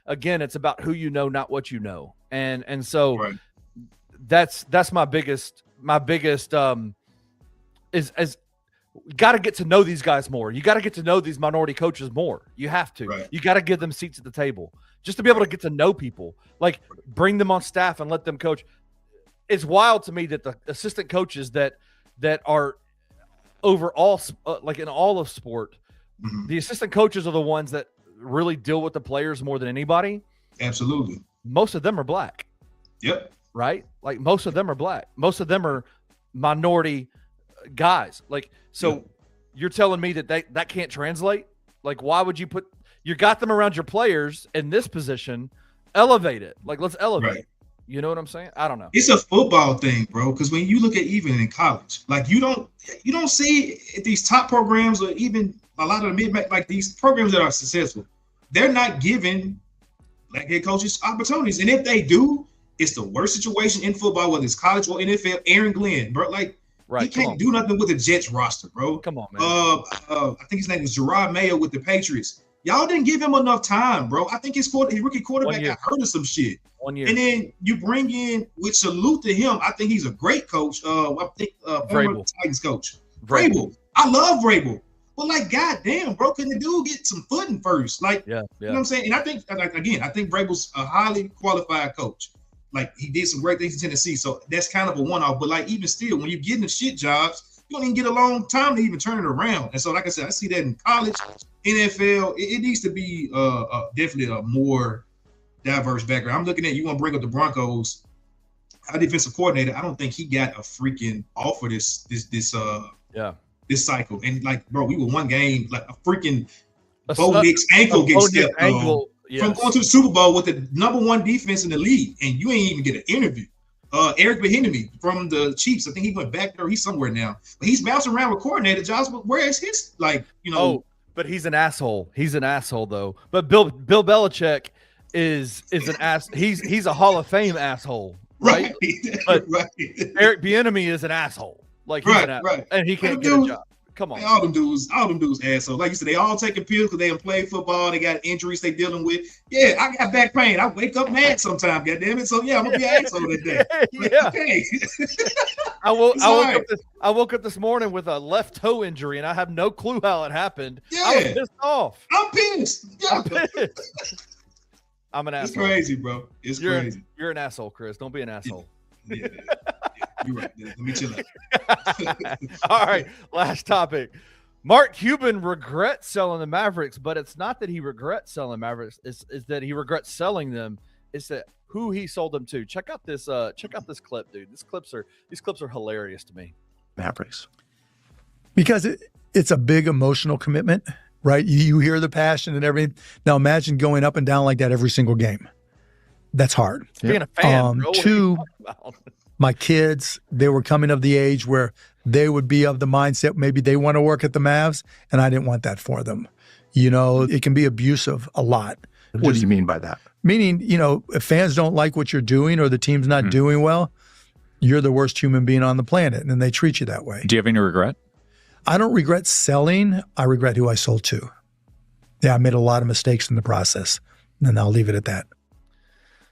Speaker 1: again, it's about who you know, not what you know. And so that's my biggest is got to get to know these guys more. You got to get to know these minority coaches more. You have to.
Speaker 3: Right.
Speaker 1: You got to give them seats at the table just to be able to get to know people. Like, bring them on staff and let them coach. It's wild to me that the assistant coaches that are over all like in all of sport, the assistant coaches are the ones that really deal with the players more than anybody.
Speaker 3: Absolutely.
Speaker 1: Most of them are black.
Speaker 3: Yep.
Speaker 1: Right? Like, most of them are black. Most of them are minority guys. Like, so you're telling me that can't translate? Like, why would you you got them around your players in this position, elevate it. Like, let's elevate.
Speaker 3: Right.
Speaker 1: You know what I'm saying? I don't know.
Speaker 3: It's a football thing, bro. Because when you look at even in college, like you don't see these top programs, or even a lot of the mid, like these programs that are successful, they're not giving black head coaches opportunities. And if they do, it's the worst situation in football, whether it's college or NFL. Aaron Glenn, bro, like he can't do nothing with the Jets roster, bro.
Speaker 1: Come on, man.
Speaker 3: I think his name is Gerard Mayo with the Patriots. Y'all didn't give him enough time, bro. I think his rookie quarterback got hurt of some shit.
Speaker 1: 1 year.
Speaker 3: And then you bring in, with salute to him, I think he's a great coach. I think former Titans coach. Vrabel. I love Vrabel. But like, goddamn, bro, can the dude get some footing first? Like, you know what I'm saying? And I think, again, I think Vrabel's a highly qualified coach. Like, he did some great things in Tennessee, so that's kind of a one-off. But like, even still, when you're getting the shit jobs, you don't even get a long time to even turn it around. And so, like I said, I see that in college, NFL. It needs to be definitely a more diverse background. I'm looking at, you want to bring up the Broncos, our defensive coordinator. I don't think he got a freaking offer this cycle. And like, bro, we were one game, like a freaking Bo Nix ankle gets stepped on from going to the Super Bowl with the #1 defense in the league, and you ain't even get an interview. Eric Bieniemy from the Chiefs, I think he went back there. He's somewhere now, but he's bouncing around with coordinator jobs. But where is his, like, you know?
Speaker 1: Oh, but he's an asshole. He's an asshole though. But Bill Belichick is an ass. He's a Hall of Fame asshole, right? But Eric Bieniemy is an asshole. Like, he's an asshole, and he can't get a job. Come on,
Speaker 3: all them dudes assholes. Like you said, they all taking pills because they done play football. They got injuries they dealing with. Yeah, I got back pain. I wake up mad sometimes. Goddamn it. So yeah, I'm gonna be an asshole that day.
Speaker 1: Yeah.
Speaker 3: Okay.
Speaker 1: I woke up this morning with a left toe injury, and I have no clue how it happened.
Speaker 3: Yeah.
Speaker 1: I was pissed off.
Speaker 3: I'm pissed. Yeah.
Speaker 1: I'm pissed. I'm an asshole.
Speaker 3: It's crazy, bro. It's crazy.
Speaker 1: You're an asshole, Chris. Don't be an asshole.
Speaker 3: Yeah. You're right. Let me chill out.
Speaker 1: All right. Last topic. Mark Cuban regrets selling the Mavericks, but it's not that he regrets selling Mavericks. It's that he regrets selling them. It's that who he sold them to. Check out this clip, dude. These clips are hilarious to me.
Speaker 7: Mavericks. Because it's a big emotional commitment, right? You hear the passion and everything. Now imagine going up and down like that every single game. That's hard.
Speaker 1: Being a fan, bro.
Speaker 7: Two, my kids, they were coming of the age where they would be of the mindset maybe they want to work at the Mavs, and I didn't want that for them. You know, it can be abusive a lot.
Speaker 8: What do you mean by that?
Speaker 7: Meaning, you know, if fans don't like what you're doing or the team's not doing well, you're the worst human being on the planet, and they treat you that way.
Speaker 8: Do you have any regret?
Speaker 7: I don't regret selling. I regret who I sold to. Yeah, I made a lot of mistakes in the process, and I'll leave it at that.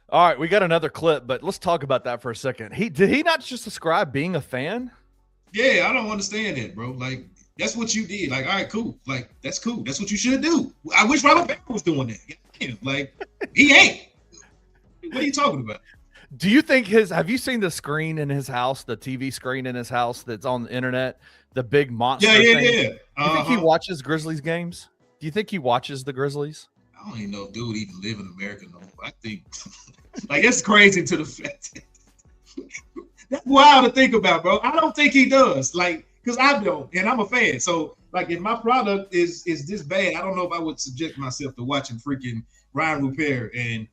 Speaker 1: All right, we got another clip, but let's talk about that for a second. Did he not just describe being a fan?
Speaker 3: Yeah, I don't understand that, bro. Like, that's what you did. Like, all right, cool. Like, that's cool. That's what you should do. I wish Robert Barry was doing that. Damn, like, he ain't. What are you talking about?
Speaker 1: Do you think have you seen the screen in his house, the TV screen in his house that's on the internet, the big monster thing?
Speaker 3: Yeah.
Speaker 1: Do you think he watches Grizzlies games? Do you think he watches the Grizzlies?
Speaker 3: I don't even know if dude even live in America no more. I think like it's crazy to the fact that's wild to think about, bro. I don't think he does. Like, because I don't, and I'm a fan. So, like, if my product is this bad, I don't know if I would subject myself to watching freaking Ryan Rupert and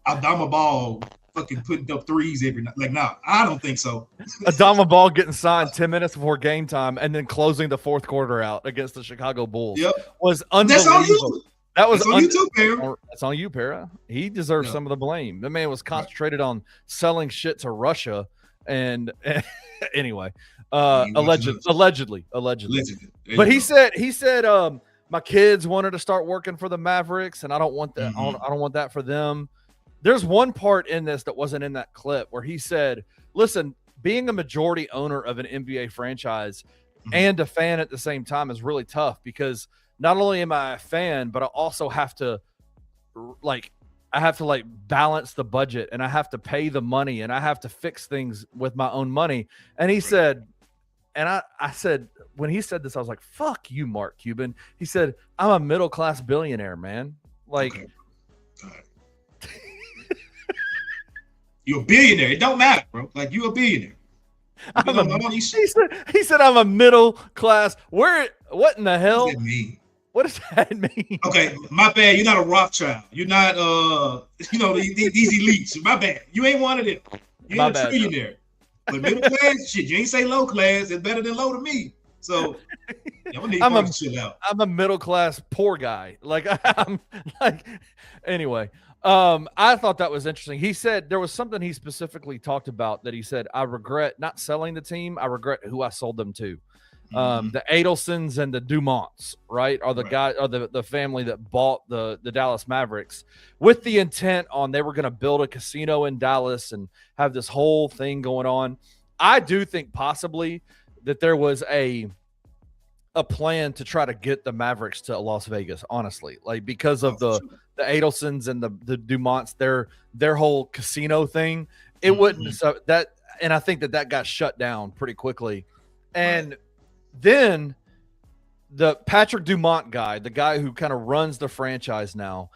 Speaker 3: Adama Ball fucking putting up threes every night. Like, nah, I don't think so.
Speaker 1: Adama Ball getting signed 10 minutes before game time and then closing the fourth quarter out against the Chicago Bulls was unbelievable.
Speaker 3: That's on you.
Speaker 1: That was
Speaker 3: on you too, Para.
Speaker 1: That's on you, Para. He deserves some of the blame. The man was concentrated on selling shit to Russia. And anyway, allegedly. But he said, my kids wanted to start working for the Mavericks, and I don't want that. I don't want that for them. There's one part in this that wasn't in that clip where he said, listen, being a majority owner of an NBA franchise and a fan at the same time is really tough because not only am I a fan, but I also have to balance the budget and I have to pay the money and I have to fix things with my own money. And he said, and I said, when he said this, I was like, fuck you, Mark Cuban. He said, I'm a middle-class billionaire, man. Like,
Speaker 3: okay. You're a billionaire. It don't matter, bro. Like, you're a billionaire.
Speaker 1: He said, I'm a middle class. What in the hell?
Speaker 3: What does that mean?
Speaker 1: What does that mean?
Speaker 3: Okay, my bad. You're not a Rothschild. You're not, these elites. My bad. You ain't one of them. You ain't a trillionaire. But middle class, shit, you ain't say low class. It's better than low to me. So, I'm to chill out.
Speaker 1: I'm a middle class poor guy. Like, I'm like, anyway. I thought that was interesting. He said there was something he specifically talked about that he said, I regret not selling the team. I regret who I sold them to. The Adelsons and the Dumonts, right, are the guy or the family that bought the Dallas Mavericks with the intent on they were going to build a casino in Dallas and have this whole thing going on. I do think possibly that there was a plan to try to get the Mavericks to Las Vegas, honestly, like because of the Adelsons and the Dumonts, their whole casino thing. It wouldn't and I think that got shut down pretty quickly. And then the Patrick Dumont guy, the guy who kind of runs the franchise now,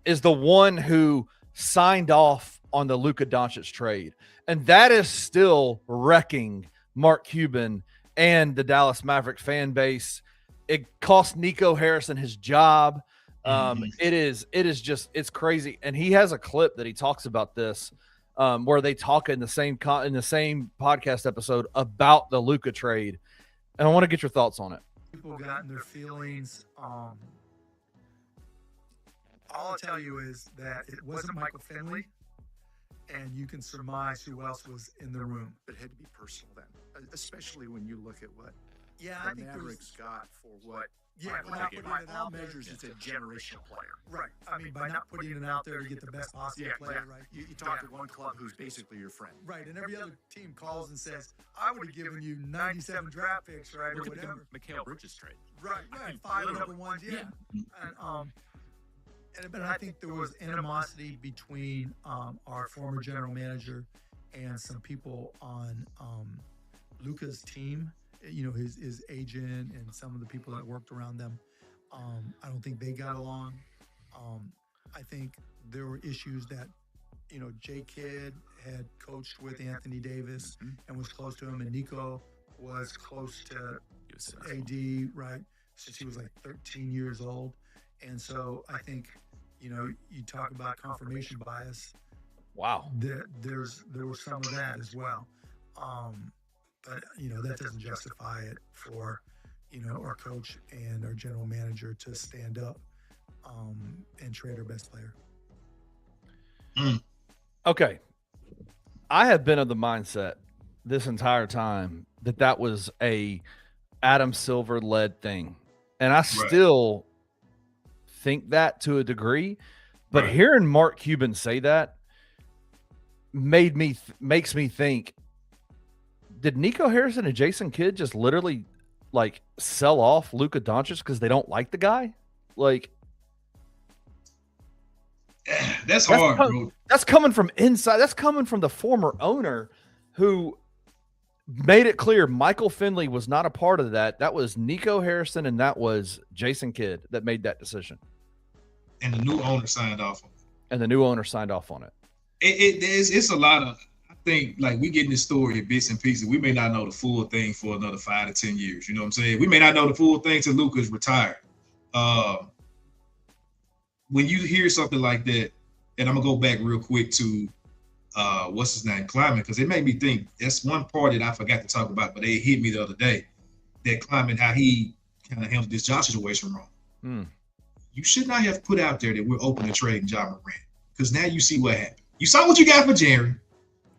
Speaker 1: is the one who signed off on the Luka Doncic trade. And that is still wrecking Mark Cuban and the Dallas Maverick fan base. It cost Nico Harrison his job. It is just, it's crazy. And he has a clip that he talks about this, where they talk in the same podcast episode about the Luka trade. And I want to get your thoughts on it.
Speaker 7: People got in their feelings. All I'll tell you is that it wasn't Michael Finley, and you can surmise who else was in the room.
Speaker 9: It had to be personal then, especially when you look at what
Speaker 7: the
Speaker 9: Mavericks got for what.
Speaker 7: Yeah, by
Speaker 9: all measures, it's a generational player.
Speaker 7: Right. I mean, by not putting it out there to get the best possible player, right?
Speaker 9: You talk to one club who's basically your friend.
Speaker 7: Right, and every other team calls and says, I would have given you 97 draft picks, right, or whatever.
Speaker 9: Mikal Bridges trade.
Speaker 7: Right, and 5 number ones, But I think there was animosity between our former general manager and some people on Luka's team. You know, his agent and some of the people that worked around them. I don't think they got along. I think there were issues that, Jay Kidd had coached with Anthony Davis and was close to him, and Nico was close to AD, right, since he was like 13 years old. And so I think, you talk about confirmation bias.
Speaker 1: Wow.
Speaker 7: There was some of that as well. But, that doesn't justify it for, our coach and our general manager to stand up and trade our best player.
Speaker 1: Okay. I have been of the mindset this entire time that was a Adam Silver led thing. And I still think that to a degree, but hearing Mark Cuban say that makes me think, did Nico Harrison and Jason Kidd just literally like sell off Luka Doncic because they don't like the guy? Like,
Speaker 3: that's hard, bro.
Speaker 1: That's coming from inside. That's coming from the former owner who made it clear Michael Finley was not a part of that. That was Nico Harrison and that was Jason Kidd that made that decision.
Speaker 3: and the new owner signed off on it. It's a lot of, I think, like, we getting this story in bits and pieces. We may not know the full thing for another 5 to 10 years. You know what I'm saying? We may not know the full thing till Luka's retired. When you hear something like that, and I'm gonna go back real quick to what's his name, Kleiman, because it made me think. That's one part that I forgot to talk about, but it hit me the other day. That Kleiman, how he kind of handled this Josh situation wrong. You should not have put out there that we're open to trading Ja Morant, because now you see what happened. You saw what you got for Jerry.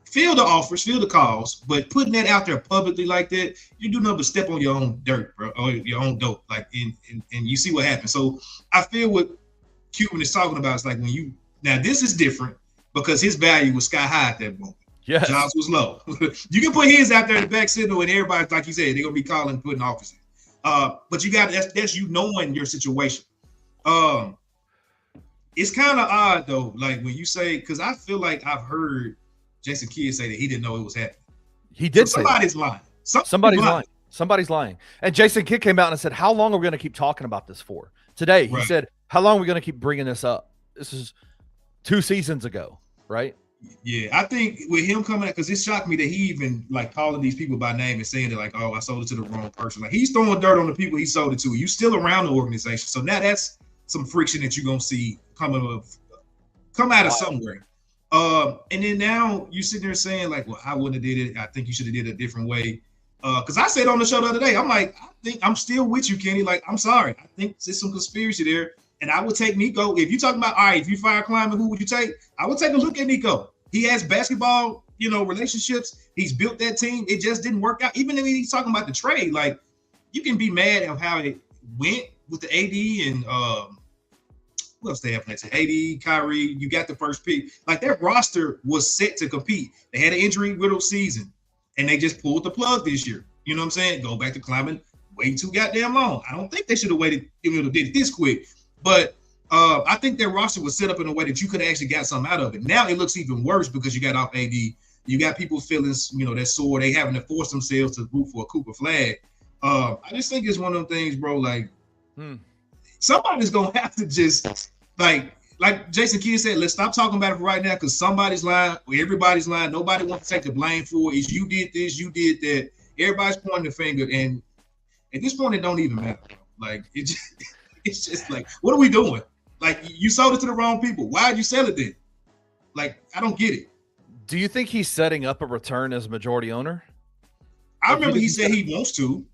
Speaker 3: Feel the offers, feel the calls, but putting that out there publicly like that, you do nothing but step on your own dirt, bro, or your own dope. Like, and you see what happened. So I feel what Cuban is talking about is like when you now this is different because his value was sky high at that moment.
Speaker 1: Yes.
Speaker 3: Josh was low. You can put his out there in the back signal, and everybody, like you said, they're gonna be calling, putting offers in. But you got that's you knowing your situation. It's kind of odd though, like when you say, because I feel like I've heard Jason Kidd say that he didn't know it was happening.
Speaker 1: He did.
Speaker 3: So somebody's lying.
Speaker 1: Somebody's lying. And Jason Kidd came out and said, "How long are we going to keep talking about this for?" Today, he said, "How long are we going to keep bringing this up?" This is 2 seasons ago, right?
Speaker 3: Yeah, I think with him coming out, because it shocked me that he even like calling these people by name and saying that like, "Oh, I sold it to the wrong person." Like he's throwing dirt on the people he sold it to. You still around the organization, so now that's some friction that you're gonna see come out of somewhere. And then now you sit there saying like, "Well, I wouldn't have did it. I think you should have did it a different way." Because I said on the show the other day, I'm like, I think I'm still with you, Kenny. Like, I'm sorry. I think there's some conspiracy there. And I would take Nico. If you're talking about, all right, if you fire Kleiman, who would you take? I would take a look at Nico. He has basketball, relationships. He's built that team. It just didn't work out. Even if he's talking about the trade, like, you can be mad at how it went with the AD and who else they have next? AD, Kyrie, you got the first pick. Like, their roster was set to compete. They had an injury-riddled season, and they just pulled the plug this year. You know what I'm saying? Go back to Kleiman, wait too goddamn long. I don't think they should have waited, did it this quick. But I think their roster was set up in a way that you could have actually got something out of it. Now it looks even worse because you got off AD. You got people feeling, that sore. They having to force themselves to root for a Cooper flag. I just think it's one of them things, bro, like, somebody's going to have to just, like Jason Kidd said, let's stop talking about it right now because somebody's lying or everybody's lying. Nobody wants to take the blame for it. It's you did this, you did that. Everybody's pointing the finger. And at this point, it don't even matter. Like, it's just like, what are we doing? Like, you sold it to the wrong people. Why did you sell it then? Like, I don't get it.
Speaker 1: Do you think he's setting up a return as majority owner?
Speaker 3: I remember he said he wants to.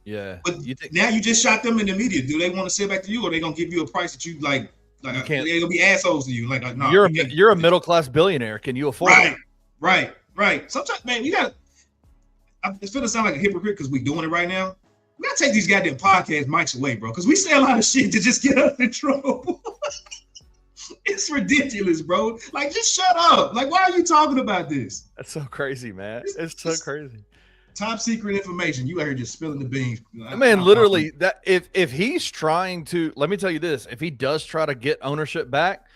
Speaker 1: Yeah.
Speaker 3: But now you just shot them in the media. Do they want to sit back to you or are they going to give you a price that you like you can't, they're going to be assholes to you? Like no.
Speaker 1: You're a middle-class billionaire. Can you afford it?
Speaker 3: Right. Sometimes, man, you got – it's going to sound like a hypocrite because we're doing it right now. We got to take these goddamn podcast mics away, bro, because we say a lot of shit to just get us in trouble. It's ridiculous, bro. Like, just shut up. Like, why are you talking about this?
Speaker 1: That's so crazy, man. It's so crazy.
Speaker 3: Top secret information. You out here just spilling the beans.
Speaker 1: Man, literally, that if he's trying to, let me tell you this, if he does try to get ownership back,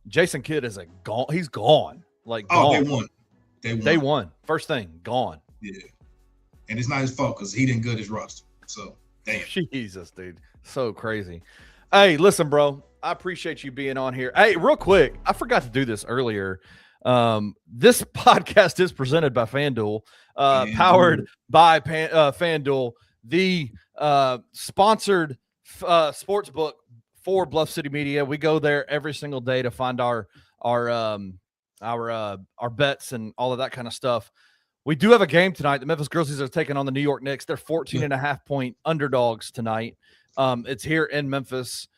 Speaker 1: Jason Kidd is gone. He's gone. Like, gone. They won. First thing, gone.
Speaker 3: Yeah. And it's not his fault because he didn't gut his roster. So, damn.
Speaker 1: Jesus, dude. So crazy. Hey, listen, bro. I appreciate you being on here. Hey, real quick, I forgot to do this earlier. This podcast is presented by FanDuel, powered by FanDuel, the sponsored sports book for Bluff City Media. We go there every single day to find our bets and all of that kind of stuff. We do have a game tonight. The Memphis Grizzlies are taking on the New York Knicks. They're 14.5-point underdogs tonight. It's here in Memphis.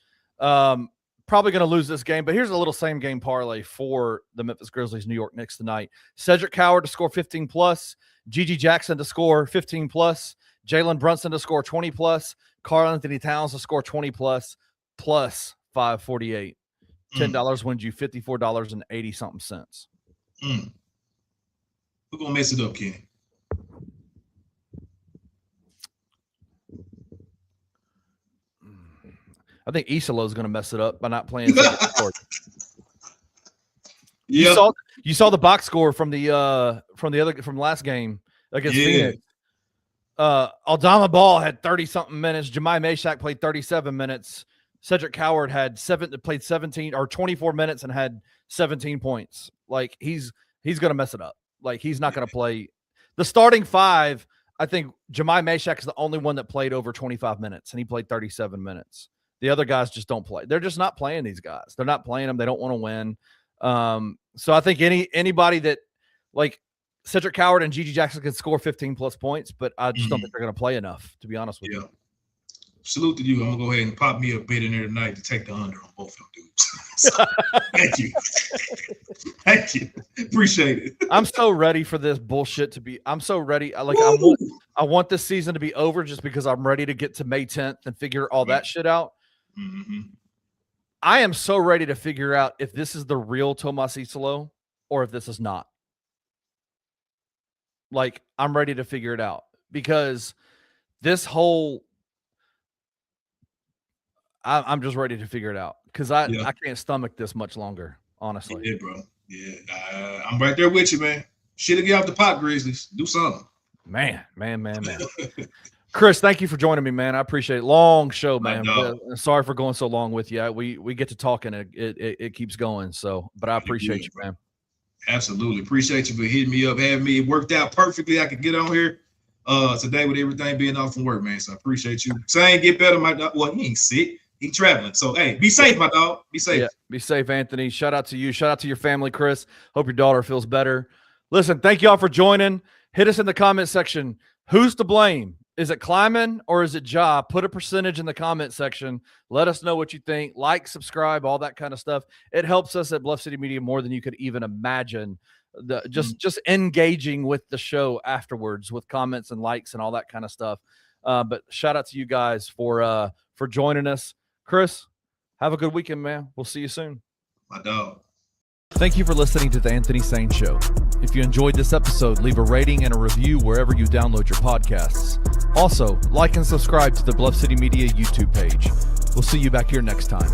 Speaker 1: Probably going to lose this game, but here's a little same game parlay for the Memphis Grizzlies, New York Knicks tonight. Cedric Coward to score 15+, Gigi Jackson to score 15+, Jalen Brunson to score 20+, Karl Anthony Towns to score 20+, plus 548. $10 wins you $54.80 cents.
Speaker 3: We're going to mess it up, Kenny.
Speaker 1: I think Isolo is going to mess it up by not playing.
Speaker 3: Yeah.
Speaker 1: You saw the box score from the last game against Phoenix. Aldama Ball had 30-something minutes. Jemai Meshack played 37 minutes. Cedric Coward played 17 or 24 minutes and had 17 points. Like he's going to mess it up. Like he's not going to play the starting five. I think Jemai Mashak is the only one that played over 25 minutes, and he played 37 minutes. The other guys just don't play. They're just not playing these guys. They're not playing them. They don't want to win. So I think anybody that like Cedric Coward and Gigi Jackson can score 15 plus points, but I just don't think they're going to play enough, to be honest with you.
Speaker 3: Salute to you. I'm going to go ahead and pop me a bid in there tonight to take the under on both of them dudes. So, thank you. Thank you. Appreciate it.
Speaker 1: I'm so ready for this bullshit to be. I'm so ready. I want this season to be over just because I'm ready to get to May 10th and figure all that shit out.
Speaker 3: Mm-hmm.
Speaker 1: I am so ready to figure out if this is the real Tomas Isolo or if this is not. Like, I'm ready to figure it out because this whole I'm just ready to figure it out because I can't stomach this much longer, honestly.
Speaker 3: Yeah, bro. Yeah, I'm right there with you, man. Shit to get off the pot, Grizzlies. Do something.
Speaker 1: Man. Chris, thank you for joining me, man. I appreciate it. Long show, man. Sorry for going so long with you. We get to talking and it keeps going. So, but I appreciate you, man.
Speaker 3: Absolutely. Appreciate you for hitting me up, having me. It worked out perfectly. I could get on here today with everything being off from work, man. So I appreciate you. Sain, get better, my dog. Well, he ain't sick. He traveling. So, hey, be safe, my dog. Be safe.
Speaker 1: Yeah, be safe, Anthony. Shout out to you. Shout out to your family, Chris. Hope your daughter feels better. Listen, thank you all for joining. Hit us in the comment section. Who's to blame? Is it Kleiman or is it Ja? Put a percentage in the comment section. Let us know what you think. Like, subscribe, all that kind of stuff. It helps us at Bluff City Media more than you could even imagine. Just engaging with the show afterwards with comments and likes and all that kind of stuff. But shout out to you guys for joining us. Chris, have a good weekend, man. We'll see you soon.
Speaker 3: My dog.
Speaker 1: Thank you for listening to the Anthony Sain Show. If you enjoyed this episode, leave a rating and a review wherever you download your podcasts. Also, like and subscribe to the Bluff City Media YouTube page. We'll see you back here next time.